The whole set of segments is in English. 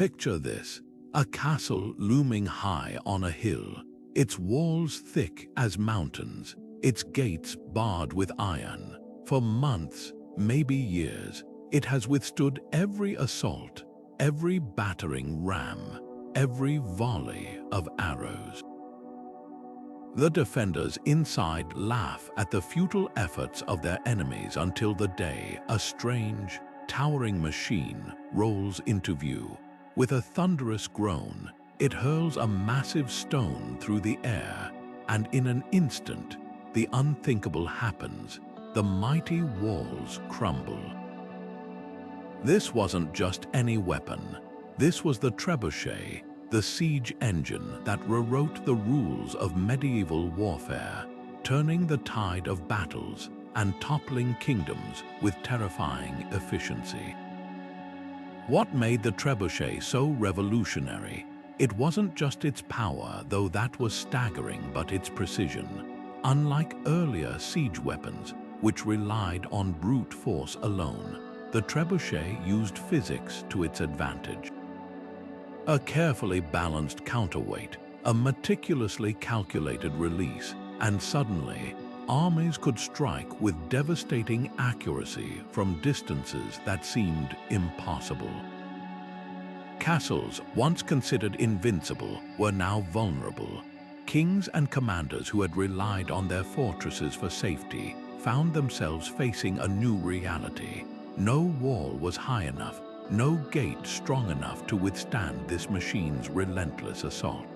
Picture this, a castle looming high on a hill, its walls thick as mountains, its gates barred with iron. For months, maybe years, it has withstood every assault, every battering ram, every volley of arrows. The defenders inside laugh at the futile efforts of their enemies until the day a strange, towering machine rolls into view. With a thunderous groan, it hurls a massive stone through the air, and in an instant, the unthinkable happens. The mighty walls crumble. This wasn't just any weapon. This was the trebuchet, the siege engine that rewrote the rules of medieval warfare, turning the tide of battles and toppling kingdoms with terrifying efficiency. What made the trebuchet so revolutionary? It wasn't just its power, though that was staggering, but its precision. Unlike earlier siege weapons, which relied on brute force alone, the trebuchet used physics to its advantage. A carefully balanced counterweight, a meticulously calculated release, and suddenly, armies could strike with devastating accuracy from distances that seemed impossible. Castles, once considered invincible, were now vulnerable. Kings and commanders who had relied on their fortresses for safety found themselves facing a new reality. No wall was high enough, no gate strong enough to withstand this machine's relentless assault.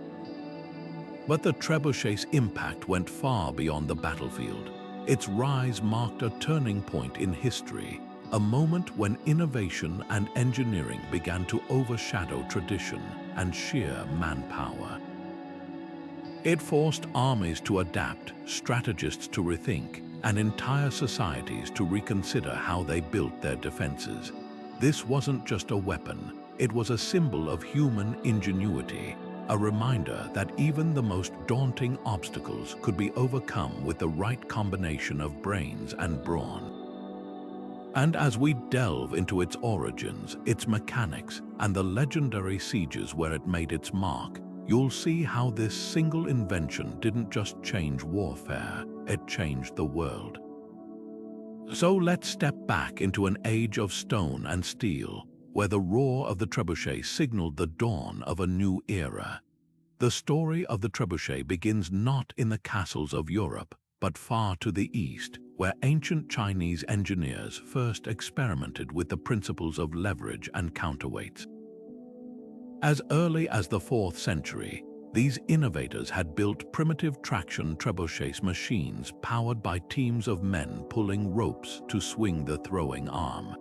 But the trebuchet's impact went far beyond the battlefield. Its rise marked a turning point in history, a moment when innovation and engineering began to overshadow tradition and sheer manpower. It forced armies to adapt, strategists to rethink, and entire societies to reconsider how they built their defenses. This wasn't just a weapon, it was a symbol of human ingenuity, a reminder that even the most daunting obstacles could be overcome with the right combination of brains and brawn. And as we delve into its origins, its mechanics, and the legendary sieges where it made its mark, you'll see how this single invention didn't just change warfare, it changed the world. So let's step back into an age of stone and steel, where the roar of the trebuchet signaled the dawn of a new era. The story of the trebuchet begins not in the castles of Europe, but far to the east, where ancient Chinese engineers first experimented with the principles of leverage and counterweights. As early as the 4th century, these innovators had built primitive traction trebuchet machines powered by teams of men pulling ropes to swing the throwing arm.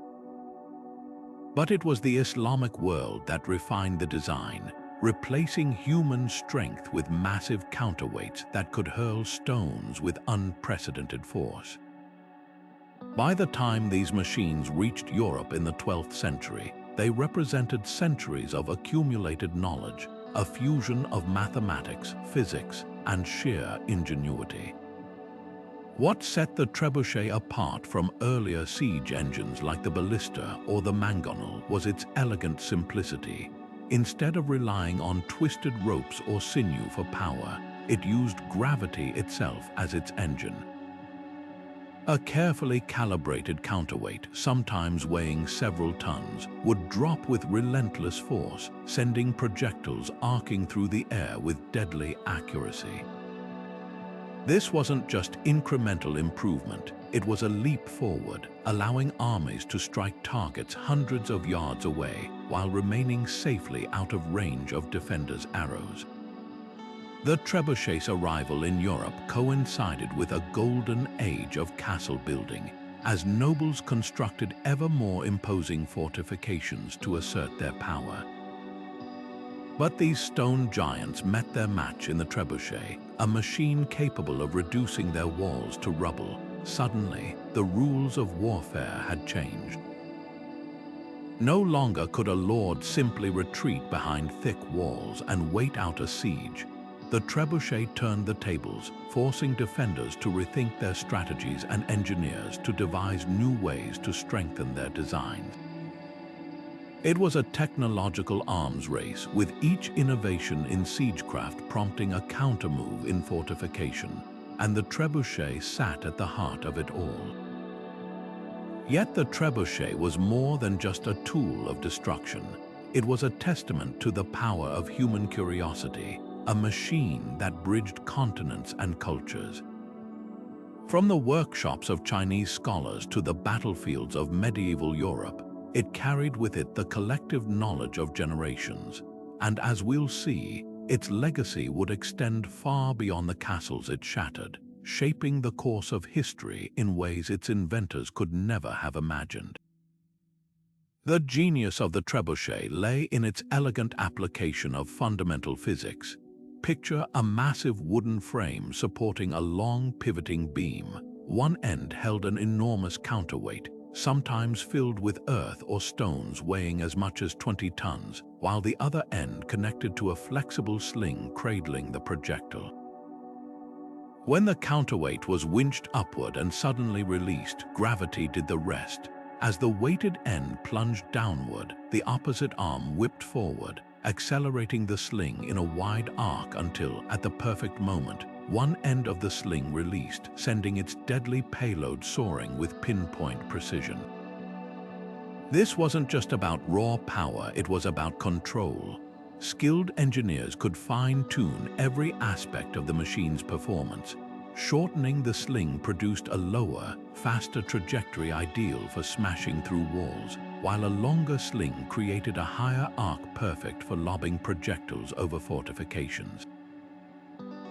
But it was the Islamic world that refined the design, replacing human strength with massive counterweights that could hurl stones with unprecedented force. By the time these machines reached Europe in the 12th century, they represented centuries of accumulated knowledge, a fusion of mathematics, physics, and sheer ingenuity. What set the trebuchet apart from earlier siege engines like the ballistae or the mangonel was its elegant simplicity. Instead of relying on twisted ropes or sinew for power, it used gravity itself as its engine. A carefully calibrated counterweight, sometimes weighing several tons, would drop with relentless force, sending projectiles arcing through the air with deadly accuracy. This wasn't just incremental improvement, it was a leap forward, allowing armies to strike targets hundreds of yards away while remaining safely out of range of defenders' arrows. The trebuchet's arrival in Europe coincided with a golden age of castle building, as nobles constructed ever more imposing fortifications to assert their power. But these stone giants met their match in the trebuchet, a machine capable of reducing their walls to rubble. Suddenly, the rules of warfare had changed. No longer could a lord simply retreat behind thick walls and wait out a siege. The trebuchet turned the tables, forcing defenders to rethink their strategies and engineers to devise new ways to strengthen their designs. It was a technological arms race, with each innovation in siegecraft prompting a countermove in fortification, and the trebuchet sat at the heart of it all. Yet the trebuchet was more than just a tool of destruction. It was a testament to the power of human curiosity, a machine that bridged continents and cultures. From the workshops of Chinese scholars to the battlefields of medieval Europe, it carried with it the collective knowledge of generations. And as we'll see, its legacy would extend far beyond the castles it shattered, shaping the course of history in ways its inventors could never have imagined. The genius of the trebuchet lay in its elegant application of fundamental physics. Picture a massive wooden frame supporting a long pivoting beam. One end held an enormous counterweight, sometimes filled with earth or stones weighing as much as 20 tons, while the other end connected to a flexible sling cradling the projectile. When the counterweight was winched upward and suddenly released, gravity did the rest. As the weighted end plunged downward, the opposite arm whipped forward, accelerating the sling in a wide arc until, at the perfect moment, one end of the sling released, sending its deadly payload soaring with pinpoint precision. This wasn't just about raw power, it was about control. Skilled engineers could fine-tune every aspect of the machine's performance. Shortening the sling produced a lower, faster trajectory ideal for smashing through walls, while a longer sling created a higher arc perfect for lobbing projectiles over fortifications.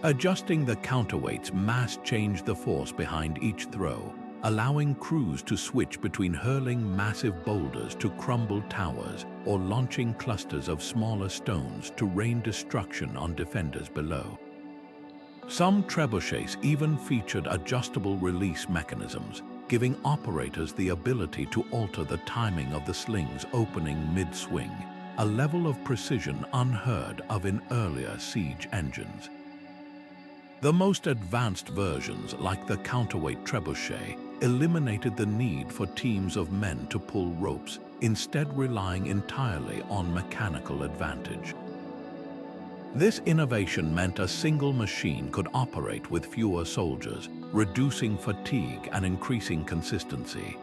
Adjusting the counterweight's mass changed the force behind each throw, allowing crews to switch between hurling massive boulders to crumble towers or launching clusters of smaller stones to rain destruction on defenders below. Some trebuchets even featured adjustable release mechanisms, giving operators the ability to alter the timing of the sling's opening mid-swing, a level of precision unheard of in earlier siege engines. The most advanced versions, like the counterweight trebuchet, eliminated the need for teams of men to pull ropes, instead relying entirely on mechanical advantage. This innovation meant a single machine could operate with fewer soldiers, reducing fatigue and increasing consistency.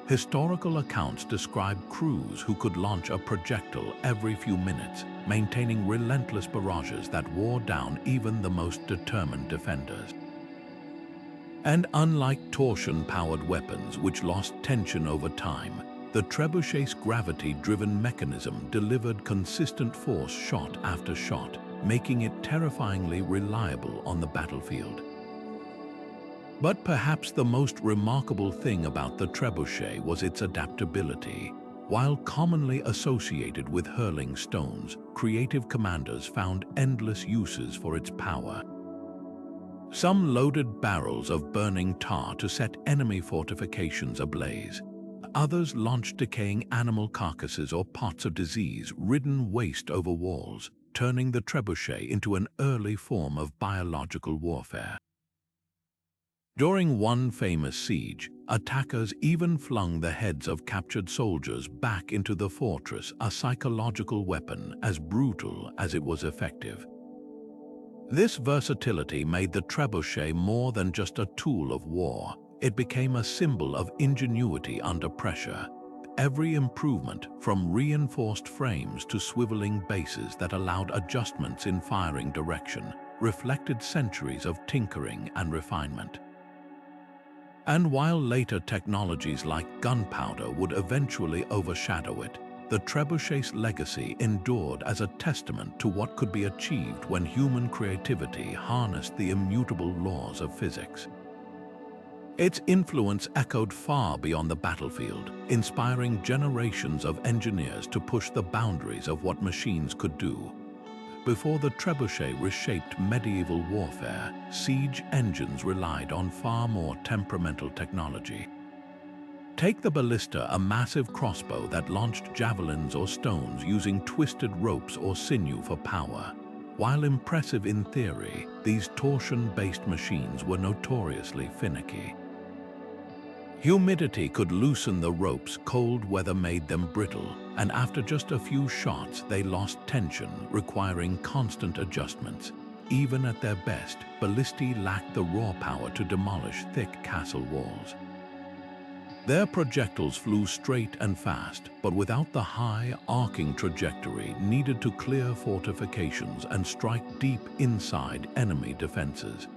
Historical accounts describe crews who could launch a projectile every few minutes, maintaining relentless barrages that wore down even the most determined defenders. And unlike torsion-powered weapons, which lost tension over time, the trebuchet's gravity-driven mechanism delivered consistent force shot after shot, making it terrifyingly reliable on the battlefield. But perhaps the most remarkable thing about the trebuchet was its adaptability. While commonly associated with hurling stones, creative commanders found endless uses for its power. Some loaded barrels of burning tar to set enemy fortifications ablaze. Others launched decaying animal carcasses or pots of disease-ridden waste over walls, turning the trebuchet into an early form of biological warfare. During one famous siege, attackers even flung the heads of captured soldiers back into the fortress, a psychological weapon as brutal as it was effective. This versatility made the trebuchet more than just a tool of war. It became a symbol of ingenuity under pressure. Every improvement, from reinforced frames to swiveling bases that allowed adjustments in firing direction, reflected centuries of tinkering and refinement. And while later technologies like gunpowder would eventually overshadow it, the trebuchet's legacy endured as a testament to what could be achieved when human creativity harnessed the immutable laws of physics. Its influence echoed far beyond the battlefield, inspiring generations of engineers to push the boundaries of what machines could do. Before the trebuchet reshaped medieval warfare, siege engines relied on far more temperamental technology. Take the ballistae, a massive crossbow that launched javelins or stones using twisted ropes or sinew for power. While impressive in theory, these torsion-based machines were notoriously finicky. Humidity could loosen the ropes, cold weather made them brittle, and after just a few shots they lost tension, requiring constant adjustments. Even at their best, ballistae lacked the raw power to demolish thick castle walls. Their projectiles flew straight and fast, but without the high, arcing trajectory needed to clear fortifications and strike deep inside enemy defenses.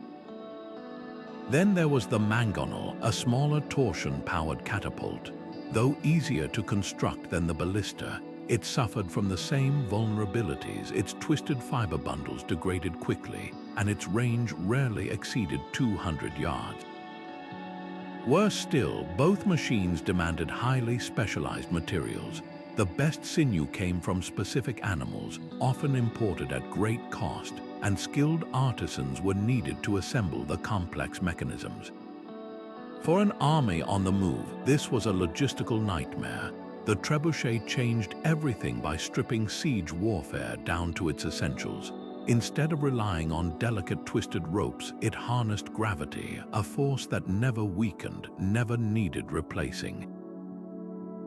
Then there was the mangonel, a smaller torsion-powered catapult. Though easier to construct than the ballista, it suffered from the same vulnerabilities. Its twisted fiber bundles degraded quickly, and its range rarely exceeded 200 yards. Worse still, both machines demanded highly specialized materials. The best sinew came from specific animals, often imported at great cost, and skilled artisans were needed to assemble the complex mechanisms. For an army on the move, this was a logistical nightmare. The trebuchet changed everything by stripping siege warfare down to its essentials. Instead of relying on delicate twisted ropes, it harnessed gravity, a force that never weakened, never needed replacing.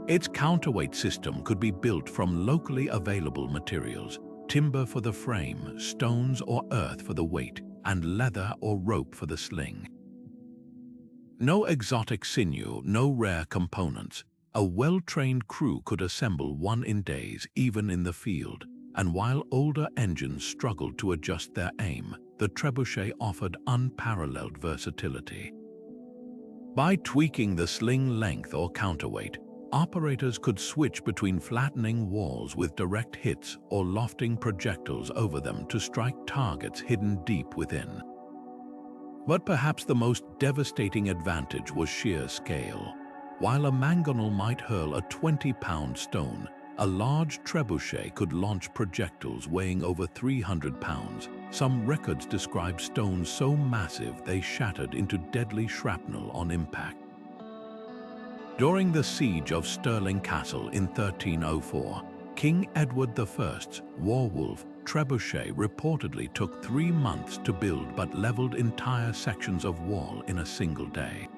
Its counterweight system could be built from locally available materials: timber for the frame, stones or earth for the weight, and leather or rope for the sling. No exotic sinew, no rare components. A well-trained crew could assemble one in days, even in the field. And while older engines struggled to adjust their aim, the trebuchet offered unparalleled versatility. By tweaking the sling length or counterweight, operators could switch between flattening walls with direct hits or lofting projectiles over them to strike targets hidden deep within. But perhaps the most devastating advantage was sheer scale. While a mangonel might hurl a 20-pound stone, a large trebuchet could launch projectiles weighing over 300 pounds. Some records describe stones so massive they shattered into deadly shrapnel on impact. During the siege of Stirling Castle in 1304, King Edward I's Warwolf trebuchet reportedly took 3 months to build but leveled entire sections of wall in a single day.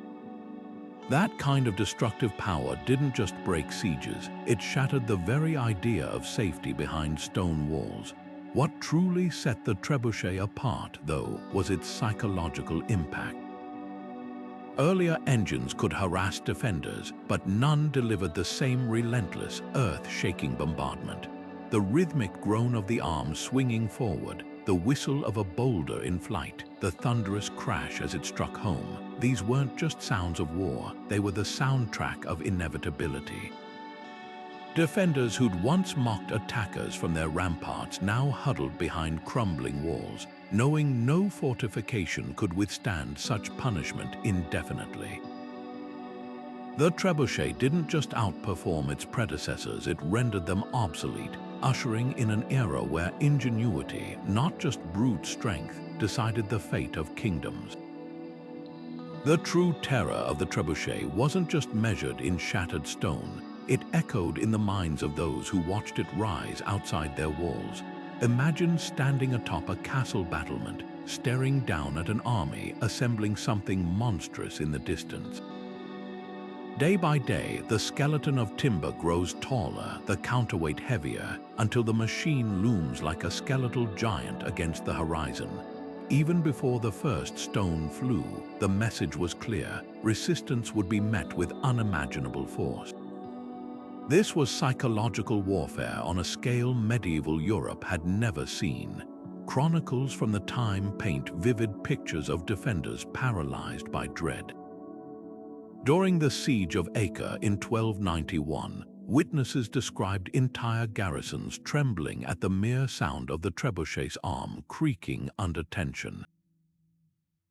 That kind of destructive power didn't just break sieges, it shattered the very idea of safety behind stone walls. What truly set the trebuchet apart, though, was its psychological impact. Earlier engines could harass defenders, but none delivered the same relentless, earth-shaking bombardment. The rhythmic groan of the arm swinging forward, the whistle of a boulder in flight, the thunderous crash as it struck home. These weren't just sounds of war, they were the soundtrack of inevitability. Defenders who'd once mocked attackers from their ramparts now huddled behind crumbling walls, knowing no fortification could withstand such punishment indefinitely. The trebuchet didn't just outperform its predecessors, it rendered them obsolete, ushering in an era where ingenuity, not just brute strength, decided the fate of kingdoms. The true terror of the trebuchet wasn't just measured in shattered stone, it echoed in the minds of those who watched it rise outside their walls. Imagine standing atop a castle battlement, staring down at an army assembling something monstrous in the distance. Day by day, the skeleton of timber grows taller, the counterweight heavier, until the machine looms like a skeletal giant against the horizon. Even before the first stone flew, the message was clear: resistance would be met with unimaginable force. This was psychological warfare on a scale medieval Europe had never seen. Chronicles from the time paint vivid pictures of defenders paralyzed by dread. During the siege of Acre in 1291, witnesses described entire garrisons trembling at the mere sound of the trebuchet's arm creaking under tension.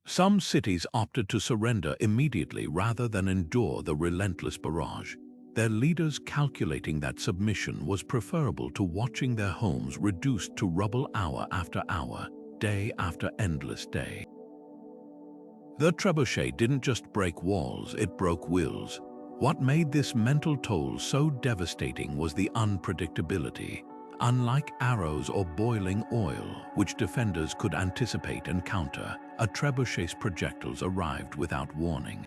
Some cities opted to surrender immediately rather than endure the relentless barrage, their leaders calculating that submission was preferable to watching their homes reduced to rubble hour after hour, day after endless day. The trebuchet didn't just break walls, it broke wills. What made this mental toll so devastating was the unpredictability. Unlike arrows or boiling oil, which defenders could anticipate and counter, a trebuchet's projectiles arrived without warning.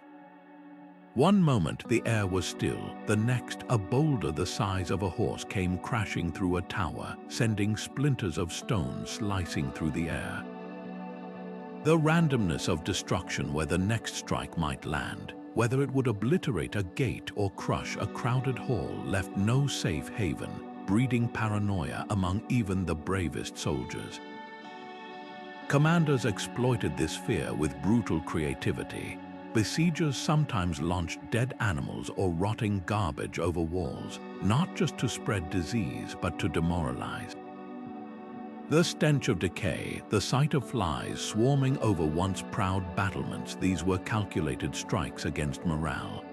One moment the air was still, the next a boulder the size of a horse came crashing through a tower, sending splinters of stone slicing through the air. The randomness of destruction where the next strike might land, whether it would obliterate a gate or crush a crowded hall, left no safe haven, breeding paranoia among even the bravest soldiers. Commanders exploited this fear with brutal creativity. Besiegers sometimes launched dead animals or rotting garbage over walls, not just to spread disease but to demoralize. The stench of decay, the sight of flies swarming over once proud battlements, these were calculated strikes against morale.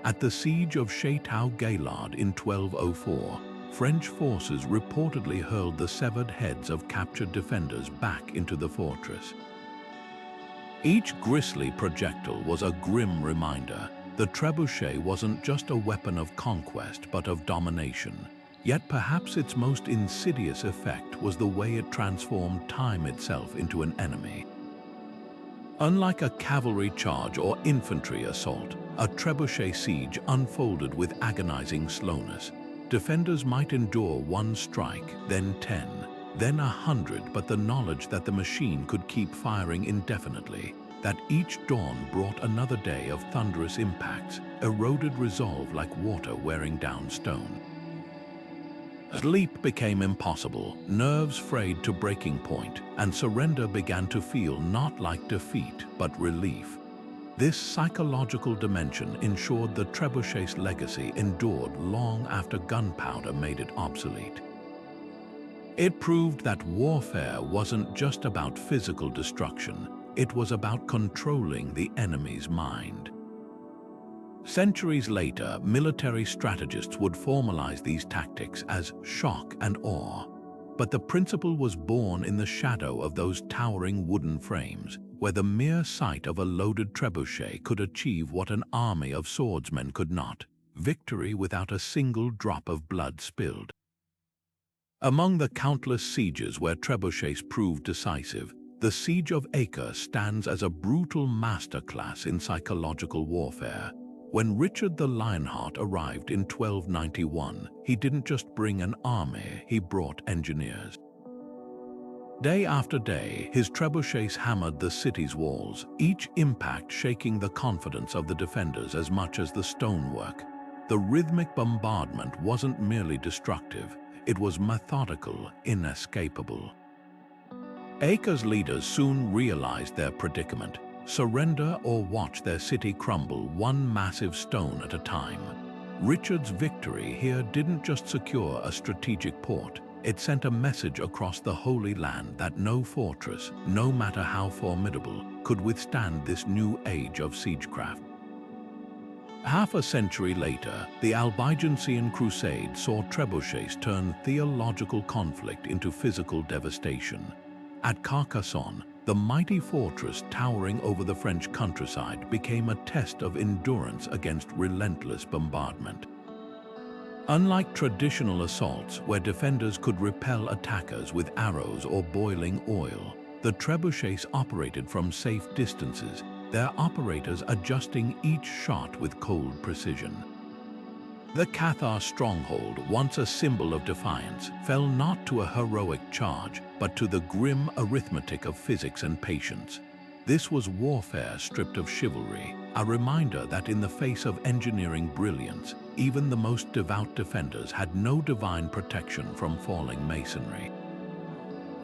At the siege of Château-Gaillard in 1204, French forces reportedly hurled the severed heads of captured defenders back into the fortress. Each grisly projectile was a grim reminder. The trebuchet wasn't just a weapon of conquest but of domination. Yet perhaps its most insidious effect was the way it transformed time itself into an enemy. Unlike a cavalry charge or infantry assault, a trebuchet siege unfolded with agonizing slowness. Defenders might endure one strike, then 10, then 100, but the knowledge that the machine could keep firing indefinitely, that each dawn brought another day of thunderous impacts, eroded resolve like water wearing down stone. Sleep became impossible, nerves frayed to breaking point, and surrender began to feel not like defeat, but relief. This psychological dimension ensured the trebuchet's legacy endured long after gunpowder made it obsolete. It proved that warfare wasn't just about physical destruction, it was about controlling the enemy's mind. Centuries later, military strategists would formalize these tactics as shock and awe. But the principle was born in the shadow of those towering wooden frames, where the mere sight of a loaded trebuchet could achieve what an army of swordsmen could not: victory without a single drop of blood spilled. Among the countless sieges where trebuchets proved decisive, the Siege of Acre stands as a brutal masterclass in psychological warfare. When Richard the Lionheart arrived in 1291, he didn't just bring an army, he brought engineers. Day after day, his trebuchets hammered the city's walls, each impact shaking the confidence of the defenders as much as the stonework. The rhythmic bombardment wasn't merely destructive, it was methodical, inescapable. Acre's leaders soon realized their predicament: surrender or watch their city crumble one massive stone at a time. Richard's victory here didn't just secure a strategic port, it sent a message across the Holy Land that no fortress, no matter how formidable, could withstand this new age of siegecraft. Half a century later, the Albigensian Crusade saw trebuchets turn theological conflict into physical devastation. At Carcasson, the mighty fortress towering over the French countryside became a test of endurance against relentless bombardment. Unlike traditional assaults where defenders could repel attackers with arrows or boiling oil, the trebuchets operated from safe distances, their operators adjusting each shot with cold precision. The Cathar stronghold, once a symbol of defiance, fell not to a heroic charge, but to the grim arithmetic of physics and patience. This was warfare stripped of chivalry, a reminder that in the face of engineering brilliance, even the most devout defenders had no divine protection from falling masonry.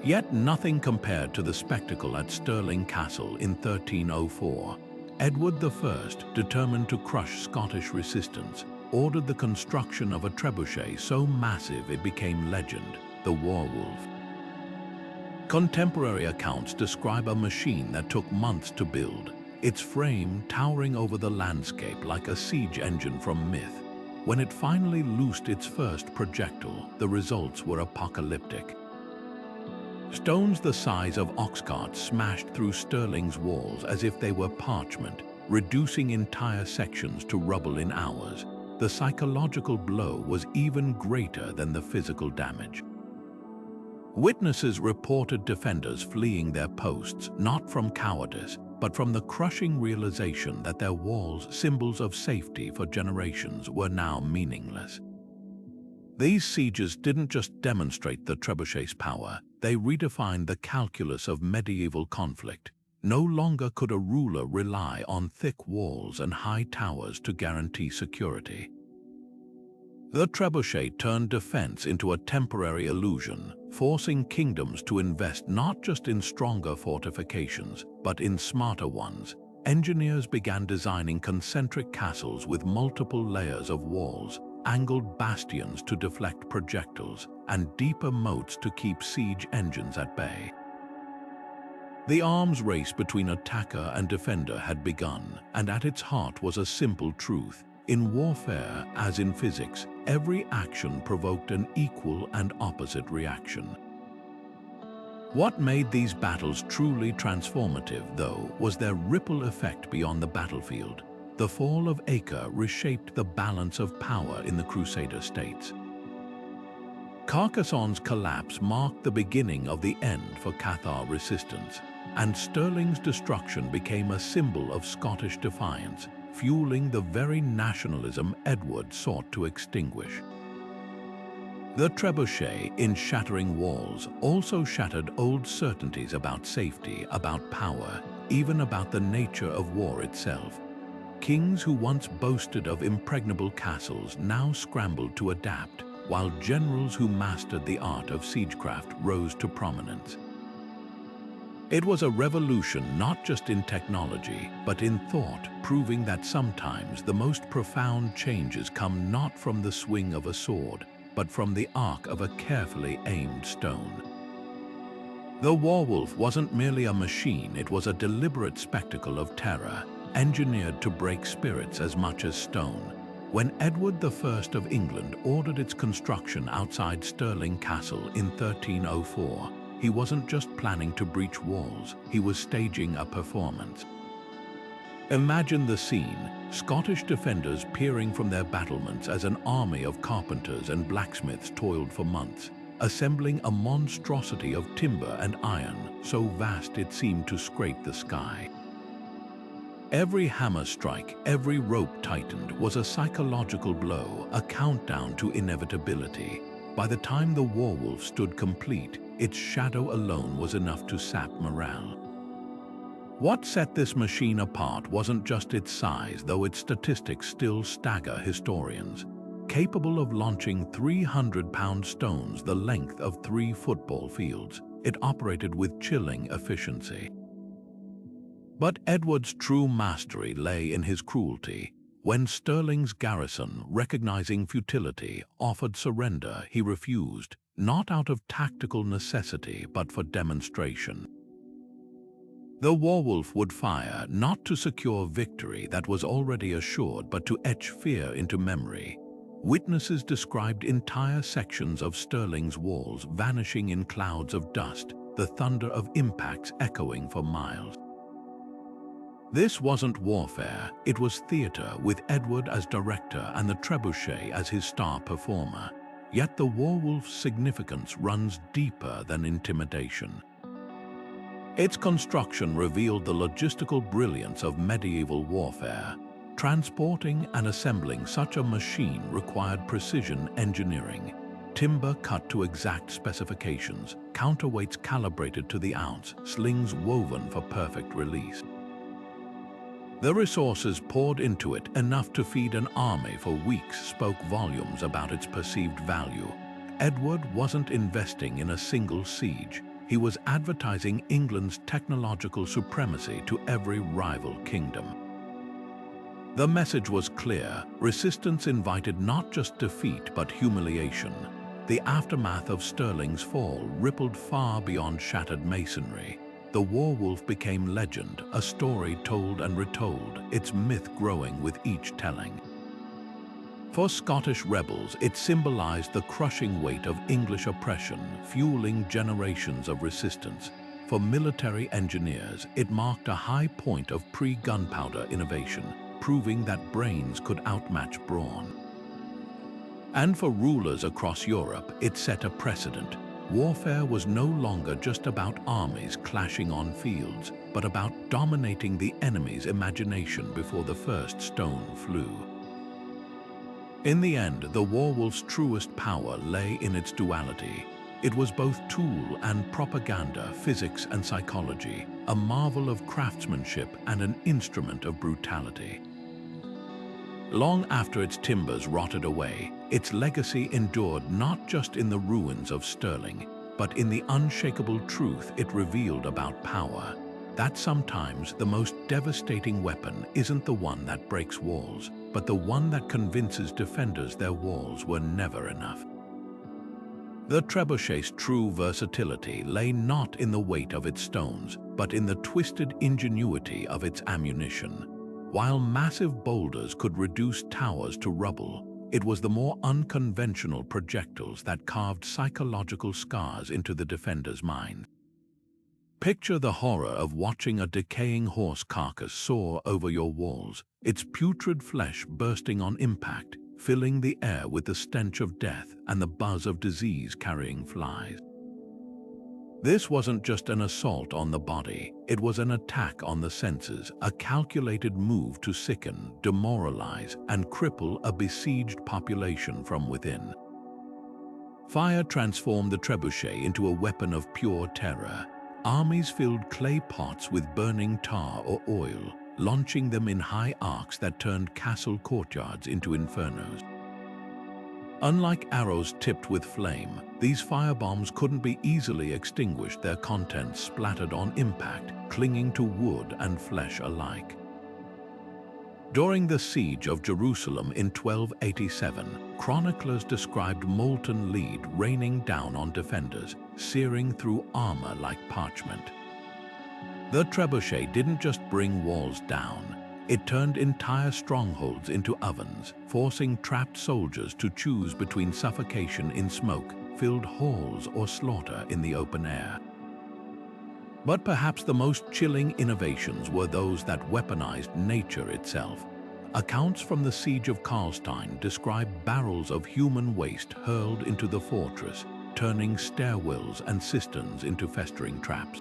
Yet nothing compared to the spectacle at Stirling Castle in 1304. Edward I, determined to crush Scottish resistance, ordered the construction of a trebuchet so massive it became legend, the Warwolf. Contemporary accounts describe a machine that took months to build, its frame towering over the landscape like a siege engine from myth. When it finally loosed its first projectile, the results were apocalyptic. Stones the size of ox carts smashed through Stirling's walls as if they were parchment, reducing entire sections to rubble in hours. The psychological blow was even greater than the physical damage. Witnesses reported defenders fleeing their posts, not from cowardice, but from the crushing realization that their walls, symbols of safety for generations, were now meaningless. These sieges didn't just demonstrate the trebuchet's power, they redefined the calculus of medieval conflict. No longer could a ruler rely on thick walls and high towers to guarantee security. The trebuchet turned defense into a temporary illusion, forcing kingdoms to invest not just in stronger fortifications, but in smarter ones. Engineers began designing concentric castles with multiple layers of walls, angled bastions to deflect projectiles, and deeper moats to keep siege engines at bay. The arms race between attacker and defender had begun, and at its heart was a simple truth. In warfare, as in physics, every action provoked an equal and opposite reaction. What made these battles truly transformative, though, was their ripple effect beyond the battlefield. The fall of Acre reshaped the balance of power in the Crusader states. Carcassonne's collapse marked the beginning of the end for Cathar resistance, and Stirling's destruction became a symbol of Scottish defiance, fueling the very nationalism Edward sought to extinguish. The trebuchet, in shattering walls, also shattered old certainties about safety, about power, even about the nature of war itself. Kings who once boasted of impregnable castles now scrambled to adapt, while generals who mastered the art of siegecraft rose to prominence. It was a revolution not just in technology, but in thought, proving that sometimes the most profound changes come not from the swing of a sword, but from the arc of a carefully aimed stone. The Warwolf wasn't merely a machine, it was a deliberate spectacle of terror, engineered to break spirits as much as stone. When Edward I of England ordered its construction outside Stirling Castle in 1304, he wasn't just planning to breach walls, he was staging a performance. Imagine the scene, Scottish defenders peering from their battlements as an army of carpenters and blacksmiths toiled for months, assembling a monstrosity of timber and iron so vast it seemed to scrape the sky. Every hammer strike, every rope tightened was a psychological blow, a countdown to inevitability. By the time the Warwolf stood complete, its shadow alone was enough to sap morale. What set this machine apart wasn't just its size, though its statistics still stagger historians. Capable of launching 300-pound stones the length of 3 football fields, it operated with chilling efficiency. But Edward's true mastery lay in his cruelty. When Stirling's garrison, recognizing futility, offered surrender, he refused, not out of tactical necessity but for demonstration. The Warwolf would fire not to secure victory that was already assured but to etch fear into memory. Witnesses described entire sections of Stirling's walls vanishing in clouds of dust, the thunder of impacts echoing for miles. This wasn't warfare, it was theater, with Edward as director and the trebuchet as his star performer. Yet the Warwolf's significance runs deeper than intimidation. Its construction revealed the logistical brilliance of medieval warfare. Transporting and assembling such a machine required precision engineering. Timber cut to exact specifications, counterweights calibrated to the ounce, slings woven for perfect release. The resources poured into it, enough to feed an army for weeks, spoke volumes about its perceived value. Edward wasn't investing in a single siege. He was advertising England's technological supremacy to every rival kingdom. The message was clear. Resistance invited not just defeat but humiliation. The aftermath of Stirling's fall rippled far beyond shattered masonry. The Warwolf became legend, a story told and retold, its myth growing with each telling. For Scottish rebels, it symbolized the crushing weight of English oppression, fueling generations of resistance. For military engineers, it marked a high point of pre-gunpowder innovation, proving that brains could outmatch brawn. And for rulers across Europe, it set a precedent. warfare was no longer just about armies clashing on fields, but about dominating the enemy's imagination before the first stone flew. In the end, the Warwolf's truest power lay in its duality. It was both tool and propaganda, physics and psychology, a marvel of craftsmanship and an instrument of brutality. Long after its timbers rotted away, its legacy endured not just in the ruins of Stirling, but in the unshakable truth it revealed about power, that sometimes the most devastating weapon isn't the one that breaks walls, but the one that convinces defenders their walls were never enough. The trebuchet's true versatility lay not in the weight of its stones, but in the twisted ingenuity of its ammunition. While massive boulders could reduce towers to rubble, it was the more unconventional projectiles that carved psychological scars into the defender's mind. Picture the horror of watching a decaying horse carcass soar over your walls, its putrid flesh bursting on impact, filling the air with the stench of death and the buzz of disease-carrying flies. This wasn't just an assault on the body, it was an attack on the senses, a calculated move to sicken, demoralize, and cripple a besieged population from within. Fire transformed the trebuchet into a weapon of pure terror. Armies filled clay pots with burning tar or oil, launching them in high arcs that turned castle courtyards into infernos. Unlike arrows tipped with flame, these firebombs couldn't be easily extinguished, their contents splattered on impact, clinging to wood and flesh alike. During the siege of Jerusalem in 1287, chroniclers described molten lead raining down on defenders, searing through armor like parchment. The trebuchet didn't just bring walls down, it turned entire strongholds into ovens, forcing trapped soldiers to choose between suffocation in smoke-filled halls or slaughter in the open air. But perhaps the most chilling innovations were those that weaponized nature itself. Accounts from the Siege of Karlstein describe barrels of human waste hurled into the fortress, turning stairwells and cisterns into festering traps.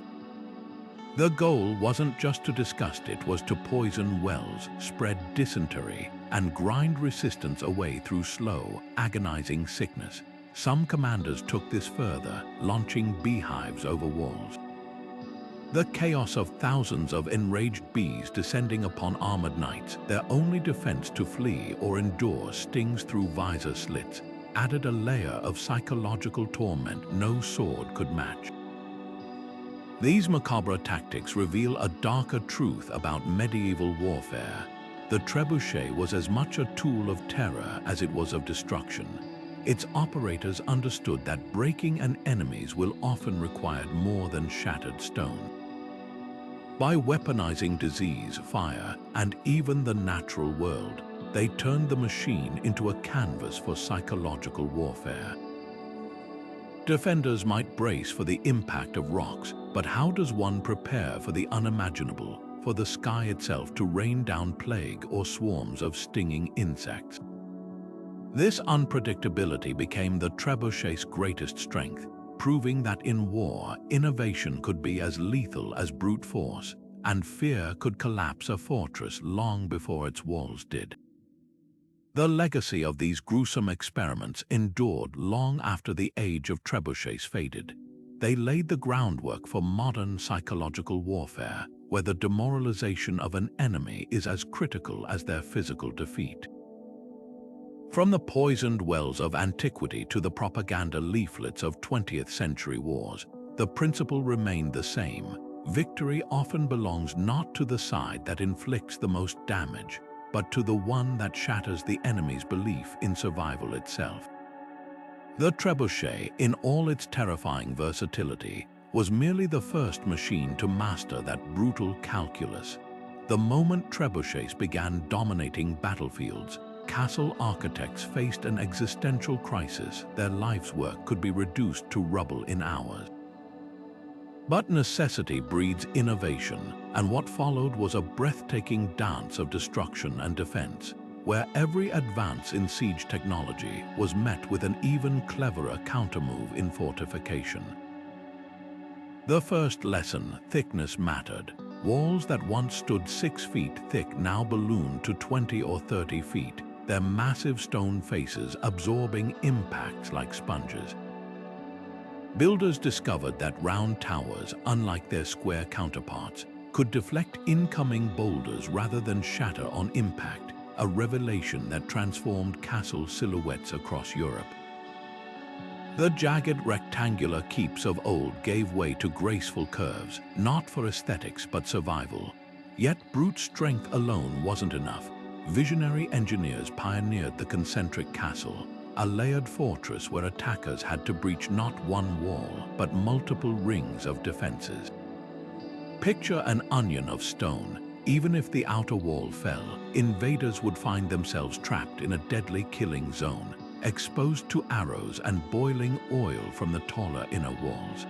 The goal wasn't just to disgust, it was to poison wells, spread dysentery, and grind resistance away through slow, agonizing sickness. Some commanders took this further, launching beehives over walls. The chaos of thousands of enraged bees descending upon armored knights, their only defense to flee or endure stings through visor slits, added a layer of psychological torment no sword could match. These macabre tactics reveal a darker truth about medieval warfare. The trebuchet was as much a tool of terror as it was of destruction. Its operators understood that breaking an enemy's will often require more than shattered stone. By weaponizing disease, fire, and even the natural world, they turned the machine into a canvas for psychological warfare. Defenders might brace for the impact of rocks, but how does one prepare for the unimaginable, for the sky itself to rain down plague or swarms of stinging insects? This unpredictability became the trebuchet's greatest strength, proving that in war, innovation could be as lethal as brute force, and fear could collapse a fortress long before its walls did. The legacy of these gruesome experiments endured long after the age of trebuchets faded. They laid the groundwork for modern psychological warfare, where the demoralization of an enemy is as critical as their physical defeat. From the poisoned wells of antiquity to the propaganda leaflets of 20th century wars, the principle remained the same. Victory often belongs not to the side that inflicts the most damage, but to the one that shatters the enemy's belief in survival itself. The trebuchet, in all its terrifying versatility, was merely the first machine to master that brutal calculus. The moment trebuchets began dominating battlefields, castle architects faced an existential crisis. Their life's work could be reduced to rubble in hours. But necessity breeds innovation, and what followed was a breathtaking dance of destruction and defense. where every advance in siege technology was met with an even cleverer countermove in fortification. The first lesson, thickness mattered. Walls that once stood 6 feet thick now ballooned to 20 or 30 feet, their massive stone faces absorbing impacts like sponges. Builders discovered that round towers, unlike their square counterparts, could deflect incoming boulders rather than shatter on impact, a revelation that transformed castle silhouettes across Europe. The jagged rectangular keeps of old gave way to graceful curves, not for aesthetics but survival. Yet brute strength alone wasn't enough. Visionary engineers pioneered the concentric castle, a layered fortress where attackers had to breach not one wall, but multiple rings of defenses. Picture an onion of stone. Even if the outer wall fell, invaders would find themselves trapped in a deadly killing zone, exposed to arrows and boiling oil from the taller inner walls.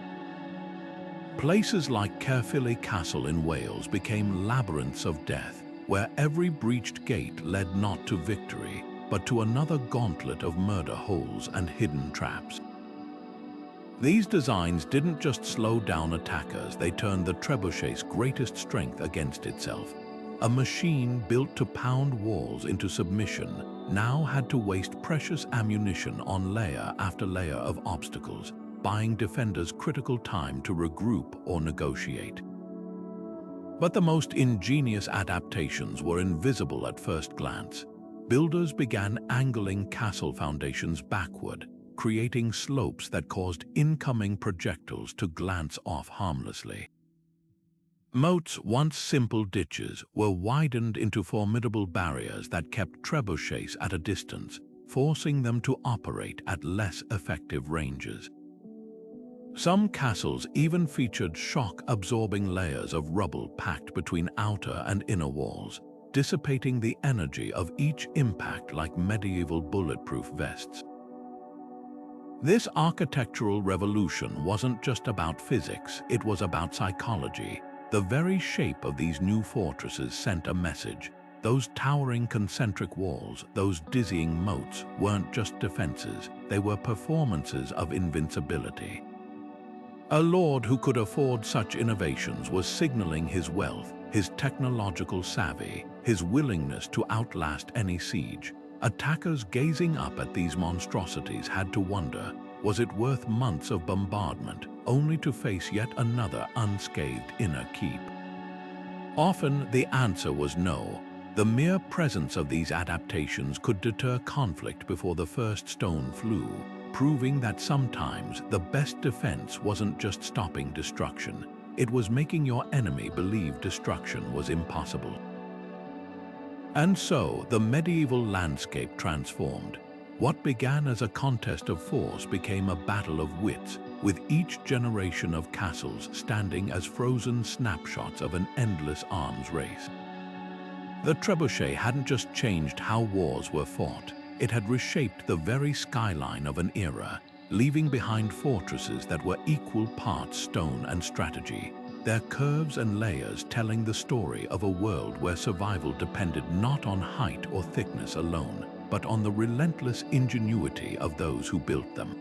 Places like Caerphilly Castle in Wales became labyrinths of death, where every breached gate led not to victory, but to another gauntlet of murder holes and hidden traps. These designs didn't just slow down attackers, they turned the trebuchet's greatest strength against itself. A machine built to pound walls into submission now had to waste precious ammunition on layer after layer of obstacles, buying defenders critical time to regroup or negotiate. But the most ingenious adaptations were invisible at first glance. Builders began angling castle foundations backward, creating slopes that caused incoming projectiles to glance off harmlessly. Moats, once simple ditches, were widened into formidable barriers that kept trebuchets at a distance, forcing them to operate at less effective ranges. Some castles even featured shock-absorbing layers of rubble packed between outer and inner walls, dissipating the energy of each impact like medieval bulletproof vests. This architectural revolution wasn't just about physics, it was about psychology. The very shape of these new fortresses sent a message. Those towering concentric walls, those dizzying moats, weren't just defenses, they were performances of invincibility. A lord who could afford such innovations was signaling his wealth, his technological savvy, his willingness to outlast any siege. Attackers gazing up at these monstrosities had to wonder, was it worth months of bombardment, only to face yet another unscathed inner keep? Often the answer was no. The mere presence of these adaptations could deter conflict before the first stone flew, proving that sometimes the best defense wasn't just stopping destruction, it was making your enemy believe destruction was impossible. And so the medieval landscape transformed. What began as a contest of force became a battle of wits, with each generation of castles standing as frozen snapshots of an endless arms race. The trebuchet hadn't just changed how wars were fought, it had reshaped the very skyline of an era, leaving behind fortresses that were equal parts stone and strategy, their curves and layers telling the story of a world where survival depended not on height or thickness alone, but on the relentless ingenuity of those who built them.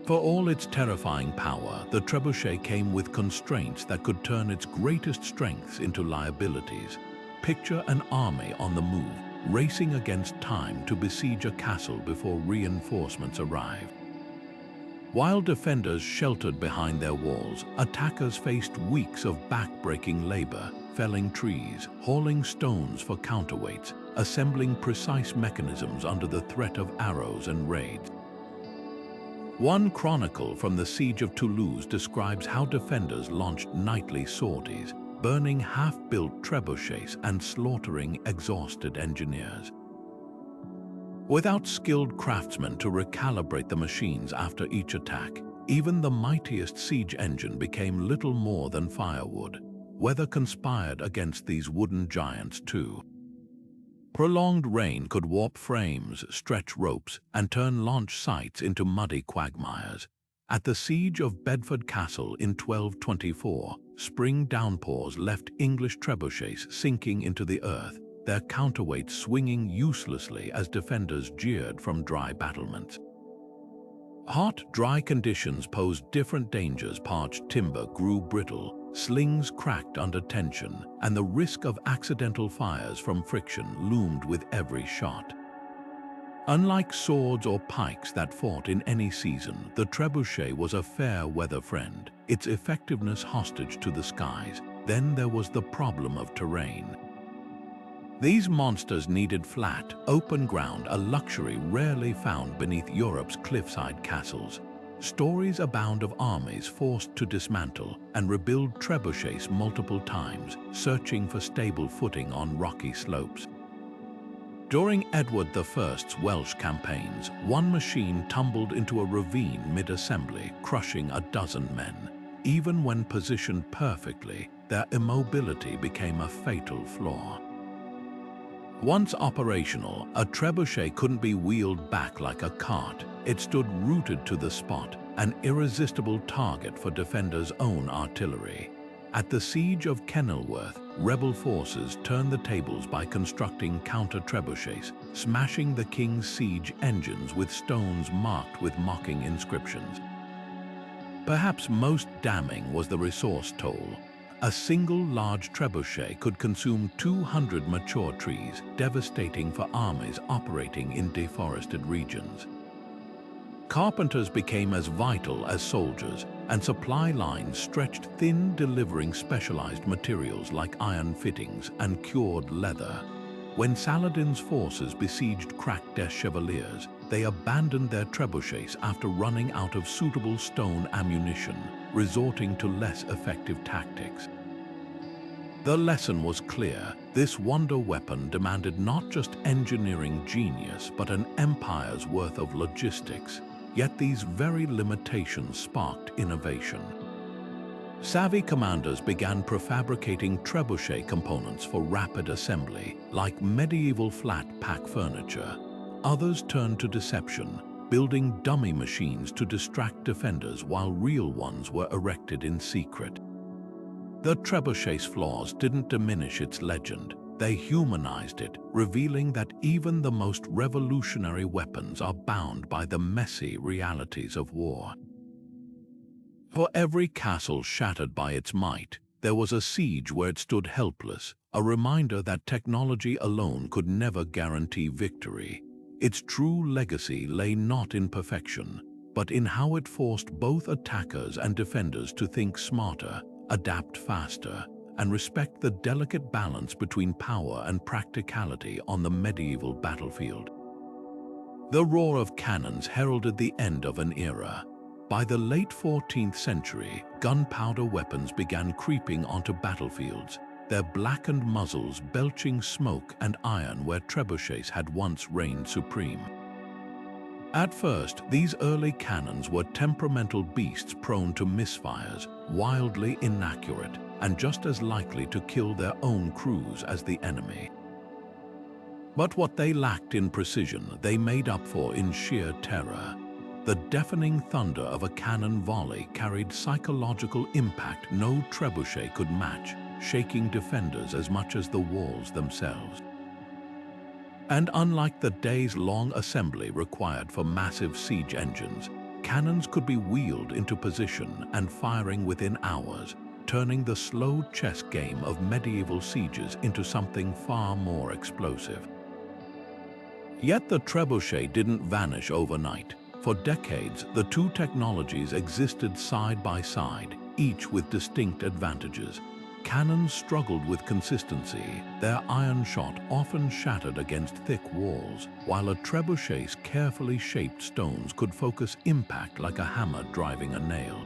For all its terrifying power, the trebuchet came with constraints that could turn its greatest strengths into liabilities. Picture an army on the move, racing against time to besiege a castle before reinforcements arrive. While defenders sheltered behind their walls, attackers faced weeks of back-breaking labor, felling trees, hauling stones for counterweights, assembling precise mechanisms under the threat of arrows and raids. One chronicle from the Siege of Toulouse describes how defenders launched nightly sorties, burning half-built trebuchets and slaughtering exhausted engineers. Without skilled craftsmen to recalibrate the machines after each attack, even the mightiest siege engine became little more than firewood. Weather conspired against these wooden giants too. Prolonged rain could warp frames, stretch ropes, and turn launch sites into muddy quagmires. At the siege of Bedford Castle in 1224, spring downpours left English trebuchets sinking into the earth, their counterweight swinging uselessly as defenders jeered from dry battlements. Hot, dry conditions posed different dangers. Parched timber grew brittle, slings cracked under tension, and the risk of accidental fires from friction loomed with every shot. Unlike swords or pikes that fought in any season, the trebuchet was a fair-weather friend, its effectiveness hostage to the skies. Then there was the problem of terrain. These monsters needed flat, open ground, a luxury rarely found beneath Europe's cliffside castles. Stories abound of armies forced to dismantle and rebuild trebuchets multiple times, searching for stable footing on rocky slopes. During Edward I's Welsh campaigns, one machine tumbled into a ravine mid-assembly, crushing a dozen men. Even when positioned perfectly, their immobility became a fatal flaw. Once operational, a trebuchet couldn't be wheeled back like a cart. It stood rooted to the spot, an irresistible target for defenders' own artillery. At the siege of Kenilworth, rebel forces turned the tables by constructing counter-trebuchets, smashing the king's siege engines with stones marked with mocking inscriptions. Perhaps most damning was the resource toll. A single large trebuchet could consume 200 mature trees, devastating for armies operating in deforested regions. Carpenters became as vital as soldiers, and supply lines stretched thin, delivering specialized materials like iron fittings and cured leather. When Saladin's forces besieged cracked des Chevaliers, they abandoned their trebuchets after running out of suitable stone ammunition, resorting to less effective tactics. The lesson was clear. This wonder weapon demanded not just engineering genius, but an empire's worth of logistics. Yet these very limitations sparked innovation. Savvy commanders began prefabricating trebuchet components for rapid assembly, like medieval flat-pack furniture. Others turned to deception, building dummy machines to distract defenders while real ones were erected in secret. The trebuchet's flaws didn't diminish its legend. They humanized it, revealing that even the most revolutionary weapons are bound by the messy realities of war. For every castle shattered by its might, there was a siege where it stood helpless, a reminder that technology alone could never guarantee victory. Its true legacy lay not in perfection, but in how it forced both attackers and defenders to think smarter, adapt faster, and respect the delicate balance between power and practicality on the medieval battlefield. The roar of cannons heralded the end of an era. By the late 14th century, gunpowder weapons began creeping onto battlefields, their blackened muzzles belching smoke and iron where trebuchets had once reigned supreme. At first, these early cannons were temperamental beasts prone to misfires, wildly inaccurate, and just as likely to kill their own crews as the enemy. But what they lacked in precision, they made up for in sheer terror. The deafening thunder of a cannon volley carried psychological impact no trebuchet could match, shaking defenders as much as the walls themselves. And unlike the days-long assembly required for massive siege engines, cannons could be wheeled into position and firing within hours, turning the slow chess game of medieval sieges into something far more explosive. Yet the trebuchet didn't vanish overnight. For decades, the two technologies existed side by side, each with distinct advantages. Cannons struggled with consistency, their iron shot often shattered against thick walls, while a trebuchet's carefully shaped stones could focus impact like a hammer driving a nail.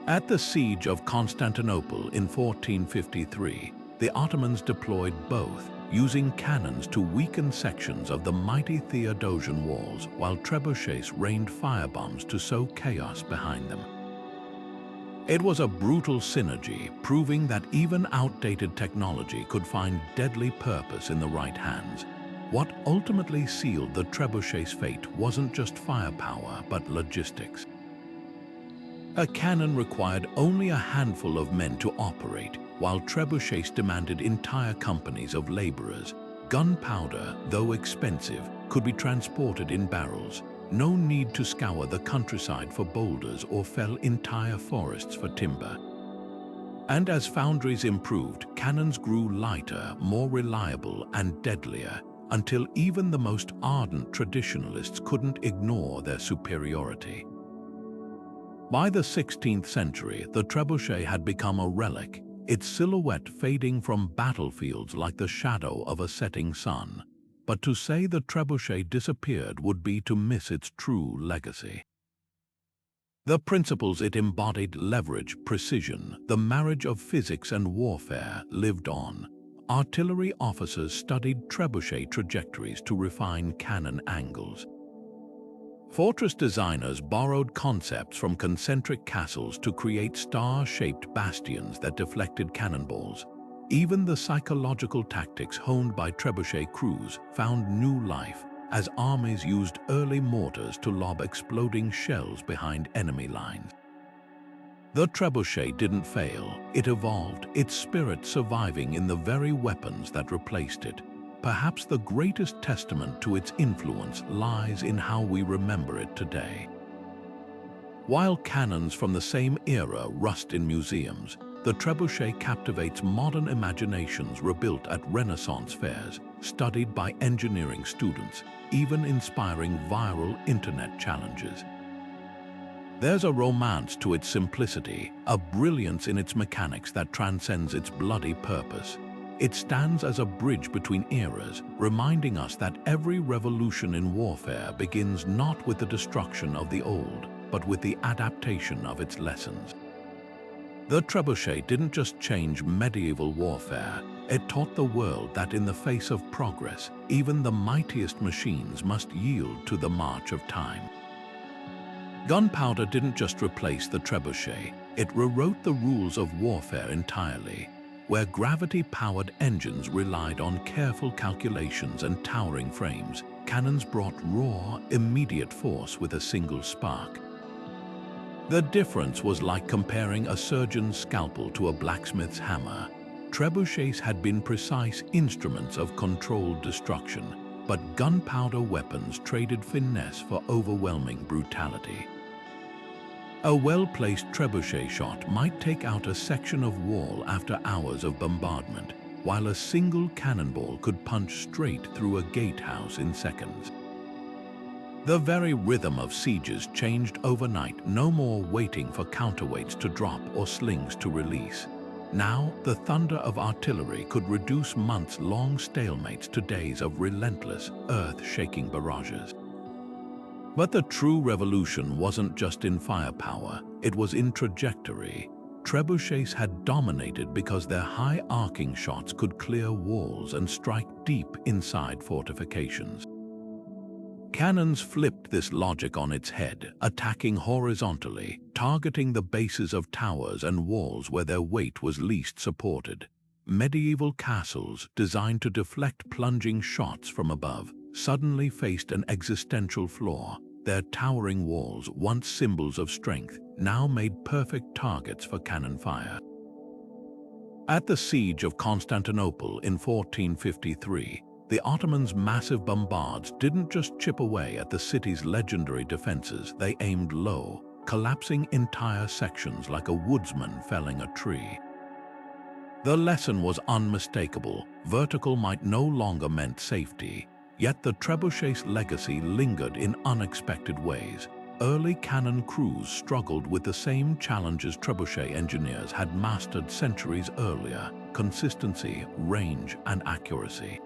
At the siege of Constantinople in 1453, the Ottomans deployed both, using cannons to weaken sections of the mighty Theodosian walls, while trebuchets rained firebombs to sow chaos behind them. It was a brutal synergy, proving that even outdated technology could find deadly purpose in the right hands. What ultimately sealed the trebuchet's fate wasn't just firepower, but logistics. A cannon required only a handful of men to operate, while trebuchets demanded entire companies of laborers. Gunpowder, though expensive, could be transported in barrels. No need to scour the countryside for boulders or fell entire forests for timber. And as foundries improved, cannons grew lighter, more reliable, and deadlier, until even the most ardent traditionalists couldn't ignore their superiority. By the 16th century, the trebuchet had become a relic, its silhouette fading from battlefields like the shadow of a setting sun. But to say the trebuchet disappeared would be to miss its true legacy. The principles it embodied, leverage, precision, the marriage of physics and warfare, lived on. Artillery officers studied trebuchet trajectories to refine cannon angles. Fortress designers borrowed concepts from concentric castles to create star-shaped bastions that deflected cannonballs. Even the psychological tactics honed by trebuchet crews found new life, as armies used early mortars to lob exploding shells behind enemy lines. The trebuchet didn't fail, it evolved, its spirit surviving in the very weapons that replaced it. Perhaps the greatest testament to its influence lies in how we remember it today. While cannons from the same era rust in museums, the trebuchet captivates modern imaginations rebuilt at Renaissance fairs, studied by engineering students, even inspiring viral internet challenges. There's a romance to its simplicity, a brilliance in its mechanics that transcends its bloody purpose. It stands as a bridge between eras, reminding us that every revolution in warfare begins not with the destruction of the old, but with the adaptation of its lessons. The trebuchet didn't just change medieval warfare, it taught the world that in the face of progress, even the mightiest machines must yield to the march of time. Gunpowder didn't just replace the trebuchet, it rewrote the rules of warfare entirely. Where gravity-powered engines relied on careful calculations and towering frames, cannons brought raw, immediate force with a single spark. The difference was like comparing a surgeon's scalpel to a blacksmith's hammer. Trebuchets had been precise instruments of controlled destruction, but gunpowder weapons traded finesse for overwhelming brutality. A well-placed trebuchet shot might take out a section of wall after hours of bombardment, while a single cannonball could punch straight through a gatehouse in seconds. The very rhythm of sieges changed overnight, no more waiting for counterweights to drop or slings to release. Now, the thunder of artillery could reduce months-long stalemates to days of relentless, earth-shaking barrages. But the true revolution wasn't just in firepower, it was in trajectory. Trebuchets had dominated because their high arcing shots could clear walls and strike deep inside fortifications. Cannons flipped this logic on its head, attacking horizontally, targeting the bases of towers and walls where their weight was least supported. Medieval castles, designed to deflect plunging shots from above, suddenly faced an existential flaw. Their towering walls, once symbols of strength, now made perfect targets for cannon fire. At the Siege of Constantinople in 1453, the Ottomans' massive bombards didn't just chip away at the city's legendary defenses, they aimed low, collapsing entire sections like a woodsman felling a tree. The lesson was unmistakable: vertical might no longer meant safety. Yet the trebuchet's legacy lingered in unexpected ways. Early cannon crews struggled with the same challenges trebuchet engineers had mastered centuries earlier: consistency, range, and accuracy.